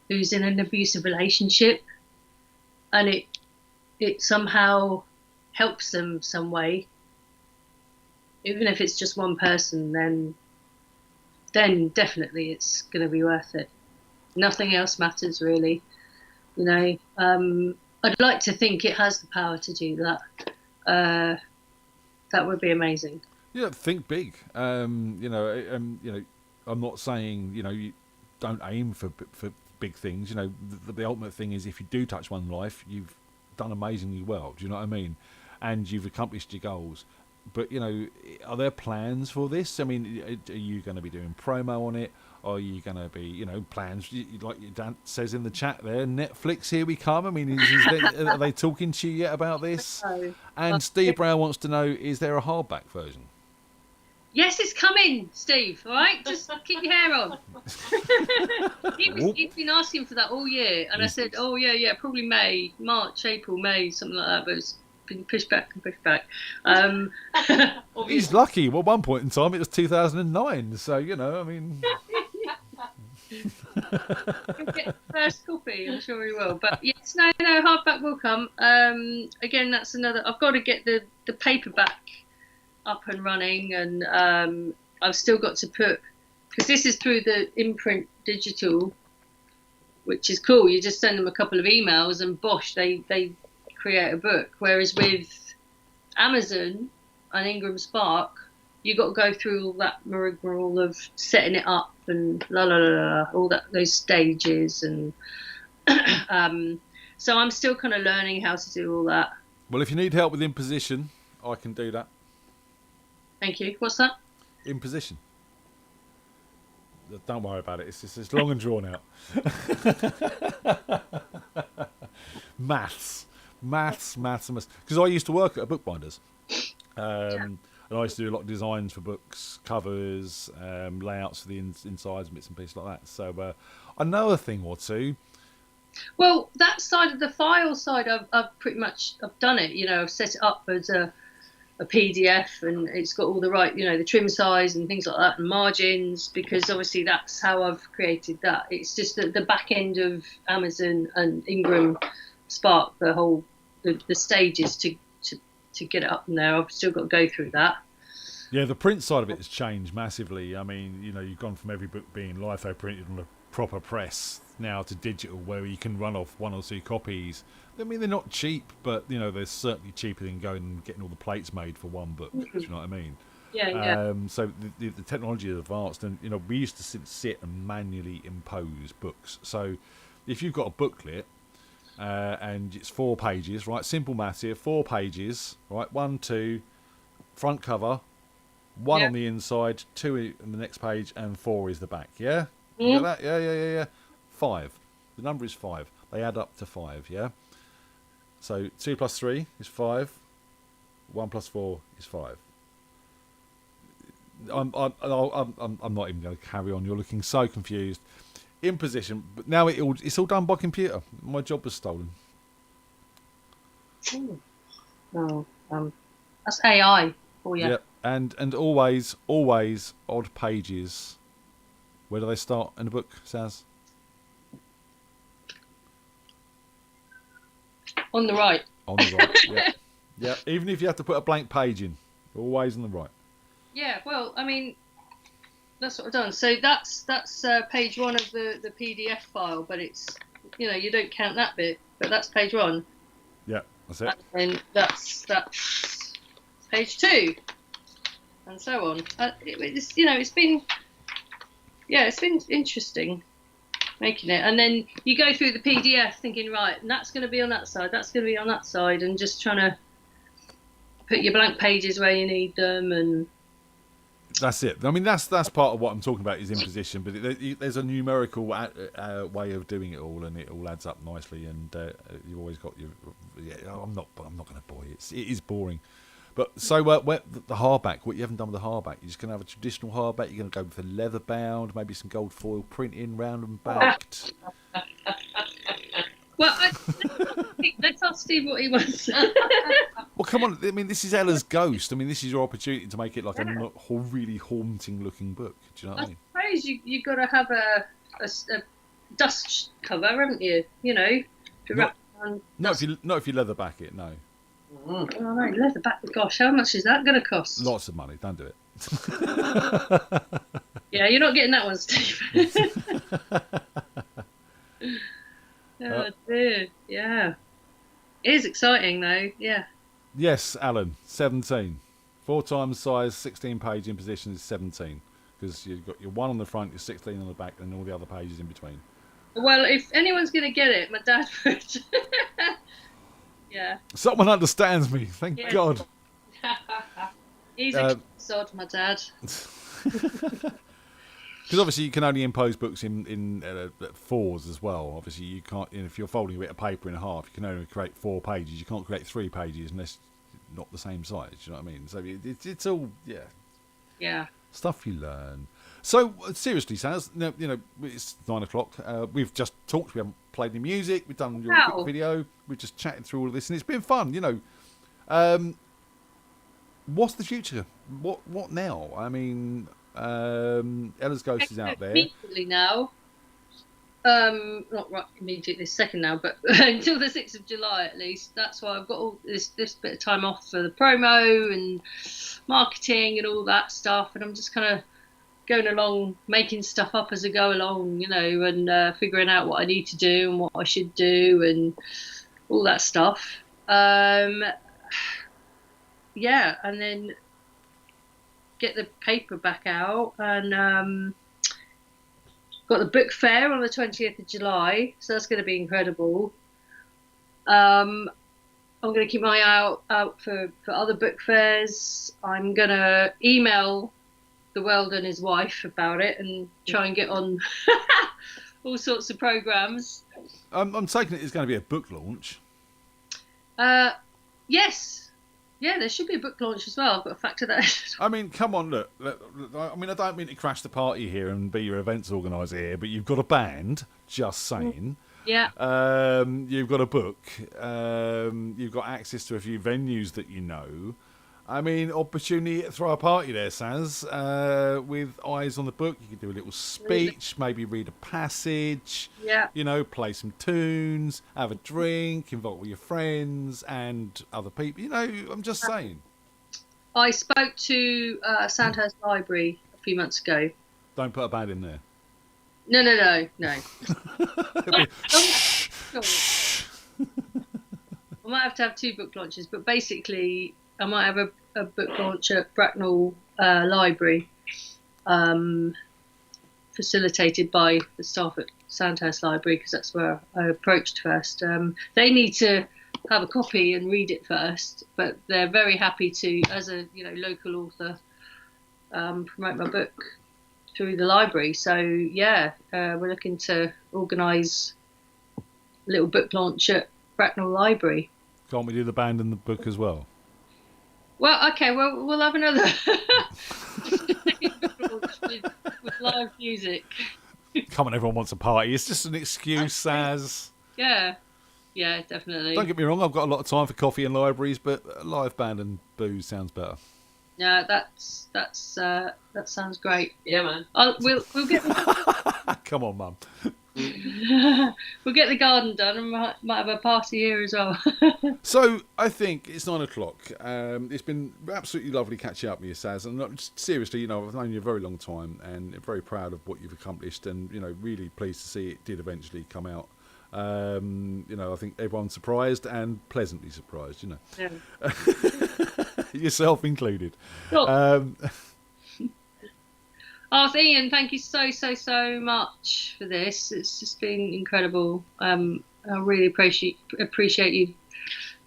[SPEAKER 9] who's in an abusive relationship, and it somehow helps them some way, even if it's just one person, then definitely it's going to be worth it. Nothing else matters, really. I'd like to think it has the power to do that. That would be amazing.
[SPEAKER 8] Yeah, think big. I'm not saying you don't aim for big things. The ultimate thing is, if you do touch one life, you've done amazingly well. Do you know what I mean? And you've accomplished your goals. But are there plans for this? I mean, are you going to be doing promo on it? Are you going to be, plans like your dad says in the chat there? Netflix, here we come. I mean, are they talking to you yet about this?
[SPEAKER 9] No.
[SPEAKER 8] And Steve Brown wants to know: is there a hardback version?
[SPEAKER 9] Yes, it's coming, Steve. All right, just keep your hair on. He's been asking for that all year, and I said, "Oh yeah, probably March, April, May, something like that." But it's been pushed back and pushed back.
[SPEAKER 8] He's lucky. Well, at one point in time, it was 2009. So I mean.
[SPEAKER 9] He'll get the first copy, I'm sure he will. But yes, no, hardback will come. Again, that's another. I've got to get the paperback up and running, and I've still got to put, because this is through the imprint digital, which is cool. You just send them a couple of emails and bosh, they create a book. Whereas with Amazon and Ingram Spark, you got to go through all that rigmarole of setting it up and all those stages, and so I'm still kind of learning how to do all that.
[SPEAKER 8] Well, if you need help with imposition, I can do that.
[SPEAKER 9] Thank you. What's that?
[SPEAKER 8] Imposition. Don't worry about it. It's long and drawn out. Maths. Because I used to work at a bookbinder's. And I used to do a lot of designs for books, covers, layouts for the insides, bits and pieces like that. So I know a thing or two.
[SPEAKER 9] Well, that side of the file side, I've pretty much done it. I've set it up as a PDF, and it's got all the right, the trim size and things like that, and margins, because obviously that's how I've created that. It's just that the back end of Amazon and Ingram Spark, the stages to get it up in there, I've still got to go through that.
[SPEAKER 8] Yeah, the print side of it has changed massively. I mean, you've gone from every book being litho printed on a proper press now to digital, where you can run off 1 or 2 copies. I mean, they're not cheap, but they're certainly cheaper than going and getting all the plates made for one book. Do you know what I mean?
[SPEAKER 9] Yeah.
[SPEAKER 8] So the technology has advanced, and we used to sit and manually impose books. So if you've got a booklet and it's 4 pages, right? Simple maths here, 4 pages, right? 1, 2, front cover, 1 on the inside, 2 in the next page, and 4 is the back. Yeah, you got that? Yeah. 5. The number is 5. They add up to 5. Yeah. So 2 plus 3 is 5. 1 plus 4 is 5. I'm not even going to carry on. You're looking so confused. Imposition, but now it's all done by computer. My job was stolen.
[SPEAKER 9] No, that's AI for you.
[SPEAKER 8] Yep, and always odd pages. Where do they start in the book, Saz?
[SPEAKER 9] On the right.
[SPEAKER 8] On the right. Yeah. Even if you have to put a blank page in, always on the right.
[SPEAKER 9] Yeah. Well, I mean, that's what I've done. So that's page 1 of the PDF file, but it's you don't count that bit, but that's page 1.
[SPEAKER 8] Yeah, that's it.
[SPEAKER 9] And then that's page 2. and so on. It's been interesting making it, and then you go through the PDF thinking, right, and that's going to be on that side, that's going to be on that side, and just trying to put your blank pages where you need them, and
[SPEAKER 8] that's it. I mean, that's part of what I'm talking about is imposition, but there's a numerical way of doing it all, and it all adds up nicely. And you've always got your. Yeah, I'm not going to bore you. It is boring. But so the hardback, what you haven't done with the hardback, you're just going to have a traditional hardback. You're going to go with a leather bound, maybe some gold foil printing, round and backed.
[SPEAKER 9] Well, let's ask Steve what he wants.
[SPEAKER 8] Well, come on. I mean, this is Ella's Ghost. I mean, this is your opportunity to make it like a really haunting-looking book. Do you know what I mean?
[SPEAKER 9] I suppose you've got to have a dust cover, haven't you? You know, to wrap around.
[SPEAKER 8] Not if you leather back it. No.
[SPEAKER 9] Oh no, leather back. Gosh, how much is that going to cost?
[SPEAKER 8] Lots of money. Don't do it.
[SPEAKER 9] Yeah, you're not getting that one, Steve. Oh dear, yeah. It is exciting though, yeah.
[SPEAKER 8] Yes, Alan, 17. 4 times size, 16-page imposition is 17. Because you've got your 1 on the front, your 16 on the back, and all the other pages in between.
[SPEAKER 9] Well, if anyone's going to get it, my dad would. Yeah.
[SPEAKER 8] Someone understands me, thank God.
[SPEAKER 9] He's a sod, my dad.
[SPEAKER 8] Because obviously you can only impose books in 4s as well. Obviously you can't. If you're folding a bit of paper in half, you can only create 4 pages. You can't create 3 pages unless not the same size. You know what I mean? So it's all
[SPEAKER 9] Yeah.
[SPEAKER 8] Stuff you learn. So seriously, Saz, it's 9 o'clock. We've just talked. We haven't played any music. We've done your quick video. We've just chatted through all of this, and it's been fun. What's the future? What now? I mean. Ella's Ghost is out there.
[SPEAKER 9] Immediately now. Not right immediately, second now, but until the 6th of July at least. That's why I've got all this bit of time off for the promo and marketing and all that stuff. And I'm just kind of going along, making stuff up as I go along, and figuring out what I need to do and what I should do and all that stuff. And then get the paper back out, and got the book fair on the 20th of July, so that's going to be incredible. I'm going to keep my eye out for other book fairs. I'm going to email the world and his wife about it and try and get on all sorts of programs.
[SPEAKER 8] I'm taking it's going to be a book launch.
[SPEAKER 9] Yes. Yeah, there should be a book launch as well. I've got to factor that in.
[SPEAKER 8] I mean, come on, look. I mean, I don't mean to crash the party here and be your events organiser here, but you've got a band, just saying.
[SPEAKER 9] Yeah.
[SPEAKER 8] You've got a book. You've got access to a few venues that you know. I mean, opportunity to throw a party there, Saz, with eyes on the book. You could do a little speech, maybe read a passage, play some tunes, have a drink, invite all your friends and other people. I'm just saying.
[SPEAKER 9] I spoke to Sandhurst Library a few months ago.
[SPEAKER 8] Don't put a band in there.
[SPEAKER 9] No. I might have to have 2 book launches, but basically I might have a book launch at Bracknell Library, facilitated by the staff at Sandhurst Library, because that's where I approached first. They need to have a copy and read it first, but they're very happy to, as a local author, promote my book through the library. So we're looking to organise a little book launch at Bracknell Library.
[SPEAKER 8] Can't we do the band and the book as well?
[SPEAKER 9] Well, okay. Well, we'll have another with live music.
[SPEAKER 8] Come on, everyone wants a party. It's just an excuse, Saz.
[SPEAKER 9] Yeah, definitely.
[SPEAKER 8] Don't get me wrong. I've got a lot of time for coffee and libraries, but a live band and booze sounds better.
[SPEAKER 9] Yeah, that sounds great.
[SPEAKER 10] Yeah, man.
[SPEAKER 9] We'll get.
[SPEAKER 8] Come on, Mum.
[SPEAKER 9] We'll get the garden done, and might have a party here as well.
[SPEAKER 8] So I think it's 9 o'clock. It's been absolutely lovely catching up with you, Saz. And seriously, I've known you a very long time, and very proud of what you've accomplished, and really pleased to see it did eventually come out. I think everyone's surprised and pleasantly surprised.
[SPEAKER 9] Yeah.
[SPEAKER 8] yourself included.
[SPEAKER 9] Cool.
[SPEAKER 8] Um,
[SPEAKER 9] Oh, Ian, thank you so much for this. It's just been incredible. I really appreciate you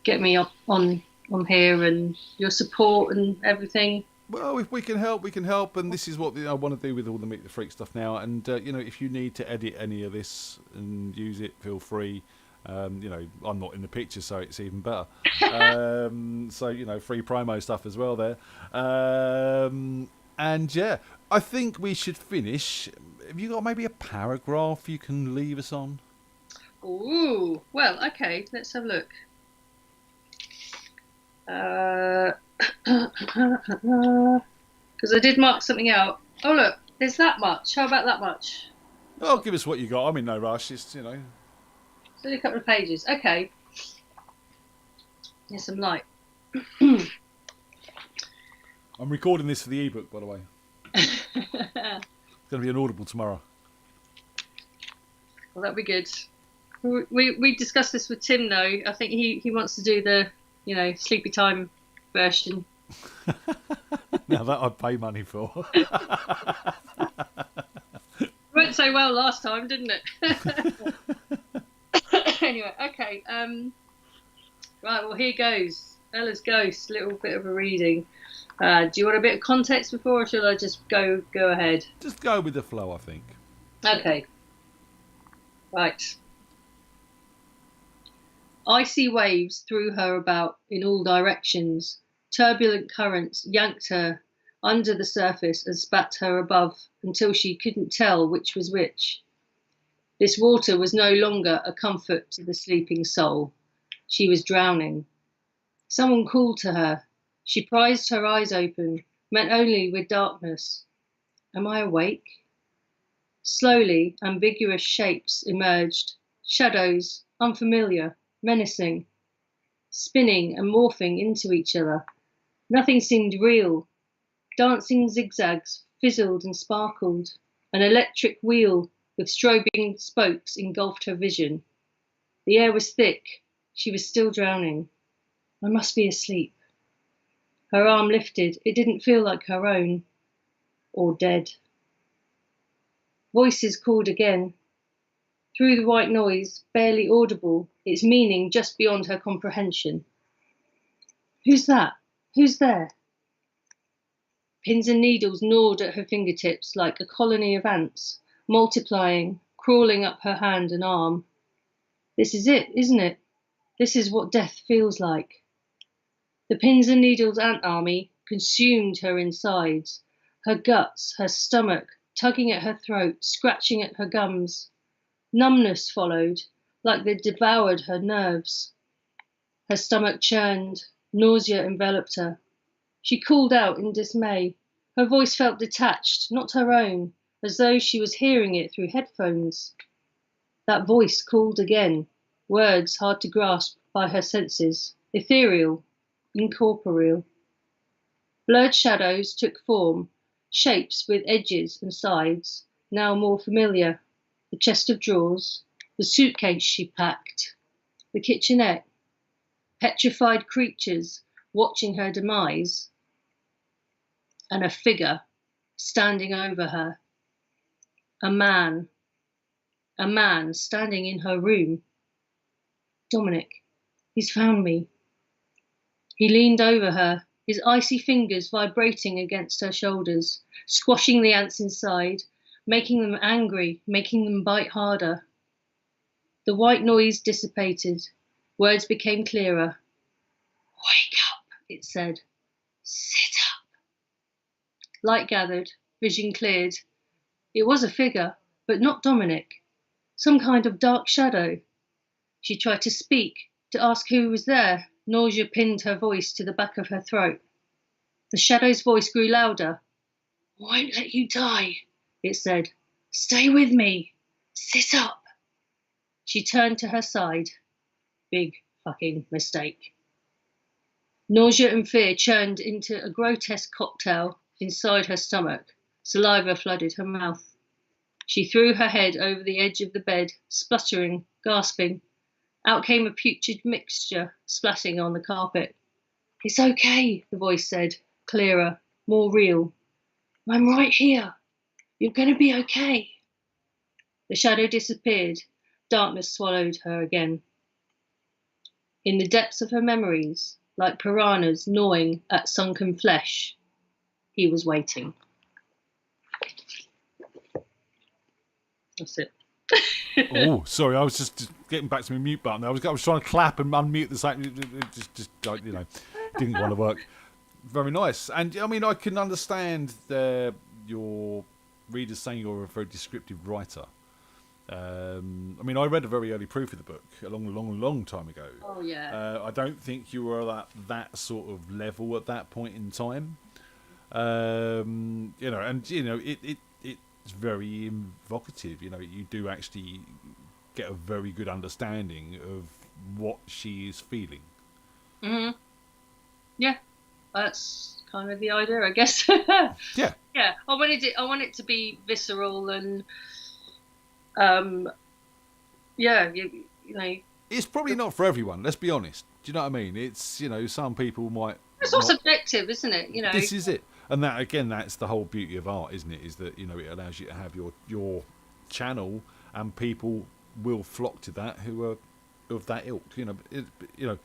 [SPEAKER 9] getting me up on here and your support and everything.
[SPEAKER 8] Well, if we can help, we can help, and this is what I want to do with all the Meet the Freak stuff now. And if you need to edit any of this and use it, feel free. I'm not in the picture, so it's even better. So free promo stuff as well there. And yeah, I think we should finish. Have you got maybe a paragraph you can leave us on?
[SPEAKER 9] Ooh, well, okay, let's have a look. Because I did mark something out. Oh, look, there's that much. How about that much?
[SPEAKER 8] Oh, give us what you got. I'm in no rush. It's,
[SPEAKER 9] It's only a couple of pages. Okay. Here's some light.
[SPEAKER 8] I'm recording this for the ebook, by the way. It's going to be an Audible tomorrow.
[SPEAKER 9] Well, that'd be good. We discussed this with Tim, though. I think he wants to do the, sleepy time version.
[SPEAKER 8] Now that I'd pay money for.
[SPEAKER 9] It went so well last time, didn't it? Anyway, okay. Right, well, here goes. Ella's Ghost, little bit of a reading. Do you want a bit of context before, or should I just go ahead?
[SPEAKER 8] Just go with the flow, I think.
[SPEAKER 9] Okay. Right. Icy waves threw her about in all directions. Turbulent currents yanked her under the surface and spat her above until she couldn't tell which was which. This water was no longer a comfort to the sleeping soul. She was drowning. Someone called to her. She prized her eyes open, met only with darkness. Am I awake? Slowly, ambiguous shapes emerged, shadows, unfamiliar, menacing, spinning and morphing into each other. Nothing seemed real. Dancing zigzags fizzled and sparkled. An electric wheel with strobing spokes engulfed her vision. The air was thick. She was still drowning. I must be asleep. Her arm lifted. It didn't feel like her own. Or dead. Voices called again. Through the white noise, barely audible, its meaning just beyond her comprehension. Who's that? Who's there? Pins and needles gnawed at her fingertips like a colony of ants, multiplying, crawling up her hand and arm. This is it, isn't it? This is what death feels like. The pins and needles ant army consumed her insides, her guts, her stomach, tugging at her throat, scratching at her gums. Numbness followed, like they devoured her nerves. Her stomach churned, nausea enveloped her. She called out in dismay. Her voice felt detached, not her own, as though she was hearing it through headphones. That voice called again, words hard to grasp by her senses, ethereal, incorporeal. Blurred shadows took form, shapes with edges and sides, now more familiar. The chest of drawers, the suitcase she packed, the kitchenette, petrified creatures watching her demise, and a figure standing over her. A man standing in her room. Dominic, he's found me. He leaned over her, his icy fingers vibrating against her shoulders, squashing the ants inside, making them angry, making them bite harder. The white noise dissipated. Words became clearer. Wake up, it said. Sit up. Light gathered, vision cleared. It was a figure, but not Dominic. Some kind of dark shadow. She tried to speak, to ask who was there. Nausea pinned her voice to the back of her throat. The shadow's voice grew louder. I won't let you die, it said. Stay with me. Sit up. She turned to her side. Big fucking mistake. Nausea and fear churned into a grotesque cocktail inside her stomach. Saliva flooded her mouth. She threw her head over the edge of the bed, spluttering, gasping. Out came a putrid mixture, splatting on the carpet. It's okay, the voice said, clearer, more real. I'm right here. You're going to be okay. The shadow disappeared. Darkness swallowed her again. In the depths of her memories, like piranhas gnawing at sunken flesh, he was waiting. That's it.
[SPEAKER 8] Oh, sorry, I was just getting back to my mute button. I was trying to clap and unmute the same. Just like, you know, didn't want to work. Very nice. And I mean, I can understand your readers saying you're a very descriptive writer. I mean, I read a very early proof of the book a long time ago.
[SPEAKER 9] Oh yeah.
[SPEAKER 8] I don't think you were at that sort of level at that point in time. You know, and you know, it's very evocative. You know, you do actually get a very good understanding of what she is feeling.
[SPEAKER 9] Mhm. Yeah, that's kind of the idea, I guess.
[SPEAKER 8] Yeah.
[SPEAKER 9] Yeah. I want it to be visceral and, yeah, you know.
[SPEAKER 8] It's probably not for everyone. Let's be honest. Do you know what I mean? It's, you know, some people might.
[SPEAKER 9] It's all subjective, isn't it? You know.
[SPEAKER 8] This is it, and that again, that's the whole beauty of art, isn't it? Is that, you know, it allows you to have your channel, and people will flock to that who are of that ilk. You know,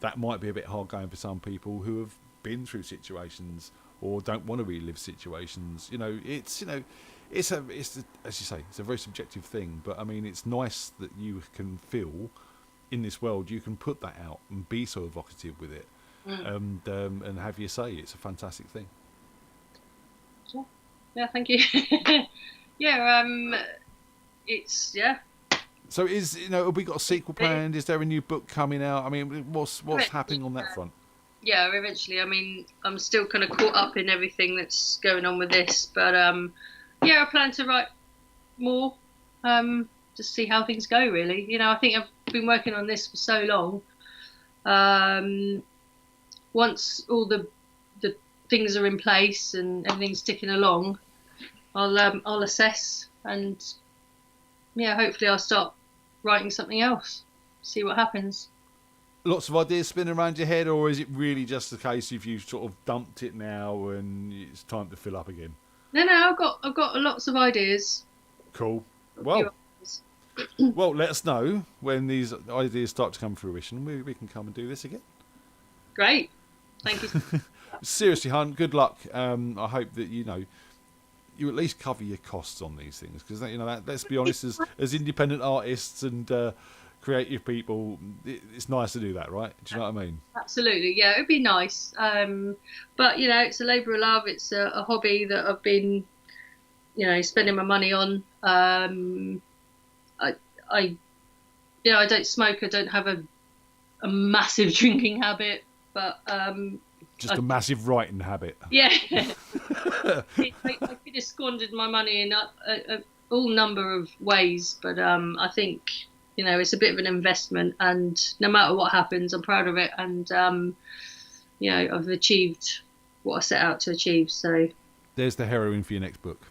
[SPEAKER 8] that might be a bit hard going for some people who have been through situations or don't want to relive situations. You know, it's as you say, it's a very subjective thing. But I mean, it's nice that you can feel in this world you can put that out and be so evocative with it. And have you say it's a fantastic thing.
[SPEAKER 9] Yeah, thank you. Yeah, it's
[SPEAKER 8] So have we got a sequel planned? Is there a new book coming out? I mean, what's happening on that front?
[SPEAKER 9] Yeah, eventually. I mean, I'm still kind of caught up in everything that's going on with this, but yeah, I plan to write more. Just see how things go. Really, you know, I think I've been working on this for so long. Once all the things are in place and everything's ticking along, I'll assess, and yeah, hopefully I'll start writing something else. See what happens.
[SPEAKER 8] Lots of ideas spinning around your head, or is it really just the case if you've sort of dumped it now and it's time to fill up again?
[SPEAKER 9] No, I've got lots of ideas.
[SPEAKER 8] Cool. Well, let us know when these ideas start to come to fruition. We can come and do this again.
[SPEAKER 9] Great. Thank you.
[SPEAKER 8] Seriously, Hunt, good luck. I hope that, you know, you at least cover your costs on these things, because, you know, let's be honest, as independent artists and creative people, it's nice to do that, right? Do you know what I mean? Absolutely,
[SPEAKER 9] yeah, it'd be nice. But you know, it's a labour of love. It's a hobby that I've been, you know, spending my money on. I don't smoke. I don't have a massive drinking habit, but
[SPEAKER 8] just a massive writing habit.
[SPEAKER 9] Yeah. I could have squandered my money in all number of ways, but I think, you know, it's a bit of an investment, and no matter what happens, I'm proud of it, and you know, I've achieved what I set out to achieve. So
[SPEAKER 8] there's the heroine for your next book.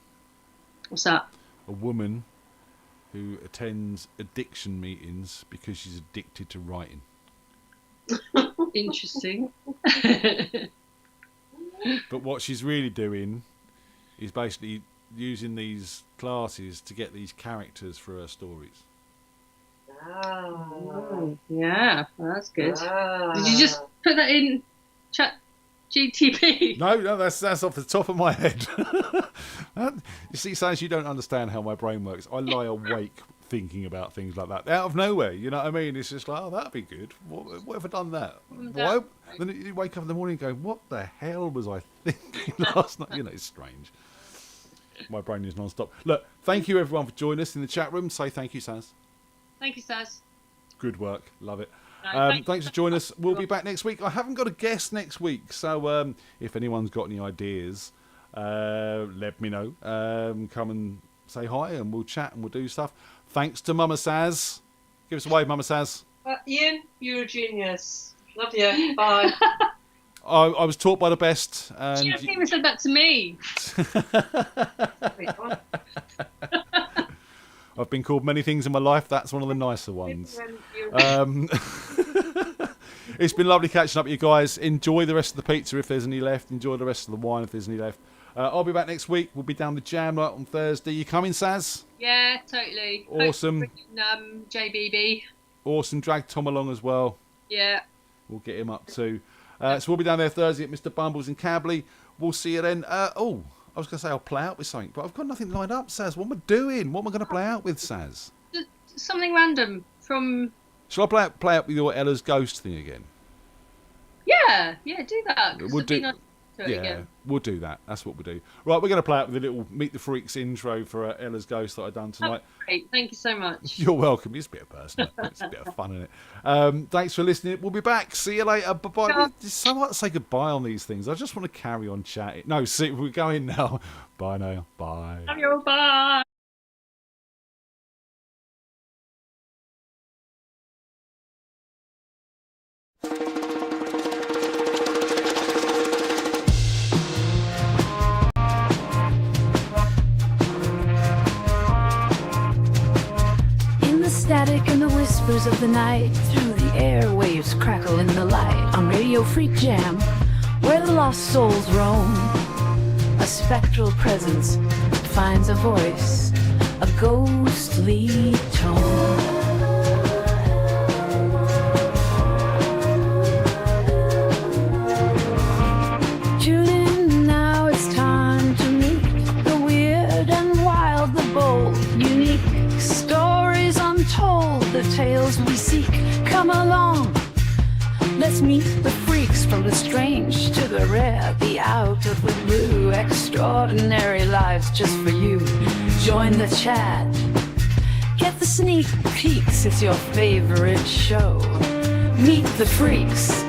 [SPEAKER 9] What's that?
[SPEAKER 8] A woman who attends addiction meetings because she's addicted to writing.
[SPEAKER 9] Interesting.
[SPEAKER 8] But what she's really doing is basically using these classes to get these characters for her stories.
[SPEAKER 9] Oh, yeah, well, that's good. Did you just put that in chat GTP?
[SPEAKER 8] No, that's off the top of my head. You see, Sans, you don't understand how my brain works. I lie awake thinking about things like that out of nowhere. You know what I mean? It's just like, oh, that'd be good. What have I done that? Why? Then you wake up in the morning going, what the hell was I thinking last night? You know, it's strange. My brain is non-stop. Look, thank you everyone for joining us in the chat room. Say thank you, Sans.
[SPEAKER 9] Thank you, Saz.
[SPEAKER 8] Good work. Love it. Thanks for joining us. We'll be back next week. I haven't got a guest next week, so if anyone's got any ideas, let me know. Come and say hi, and we'll chat and we'll do stuff. Thanks to Mumma Saz. Give us a wave, Mumma Saz.
[SPEAKER 10] Ian, you're a genius. Love you. Bye.
[SPEAKER 8] I was taught by the best. And
[SPEAKER 9] She hasn't even said that to me.
[SPEAKER 8] I've been called many things in my life. That's one of the nicer ones. It's been lovely catching up with you guys. Enjoy the rest of the pizza if there's any left. Enjoy the rest of the wine if there's any left. I'll be back next week. We'll be down the Jam night on Thursday. You coming, Saz?
[SPEAKER 9] Yeah, totally.
[SPEAKER 8] Awesome.
[SPEAKER 9] JBB.
[SPEAKER 8] Awesome. Drag Tom along as well.
[SPEAKER 9] Yeah.
[SPEAKER 8] We'll get him up too. So we'll be down there Thursday at Mr. Bumbles in Cabley. We'll see you then. I was going to say I'll play out with something, but I've got nothing lined up, Saz. What am I doing? What am I going to play out with, Saz?
[SPEAKER 9] Just something random from...
[SPEAKER 8] Shall I play out with your Ella's Ghost thing again?
[SPEAKER 9] Yeah, do that. 'Cause
[SPEAKER 8] We'll
[SPEAKER 9] it'd be
[SPEAKER 8] do-
[SPEAKER 9] nice to do it again.
[SPEAKER 8] We'll do that. That's what we'll do. Right, we're going to play out with a little Meet the Freaks intro for Ella's Ghost that I've done tonight.
[SPEAKER 9] Great, thank you so much.
[SPEAKER 8] You're welcome. It's a bit of personal. It's a bit of fun, isn't it? Thanks for listening. We'll be back. See you later. Bye-bye. There's so much to say goodbye on these things. I just want to carry on chatting. No, see, we're going now. Bye now. Bye.
[SPEAKER 9] Love you, bye.
[SPEAKER 5] Static and the whispers of the night, through the airwaves crackle in the light, on Radio Freakjam, where the lost souls roam. A spectral presence finds a voice, a ghostly tone. Tune in now, it's time to meet the weird and wild, the bold, unique stories untold, the tales we seek. Come along, let's meet the freaks, from the strange to the rare, the out of the blue, extraordinary lives just for you. Join the chat, get the sneak peeks, it's your favorite show. Meet the freaks.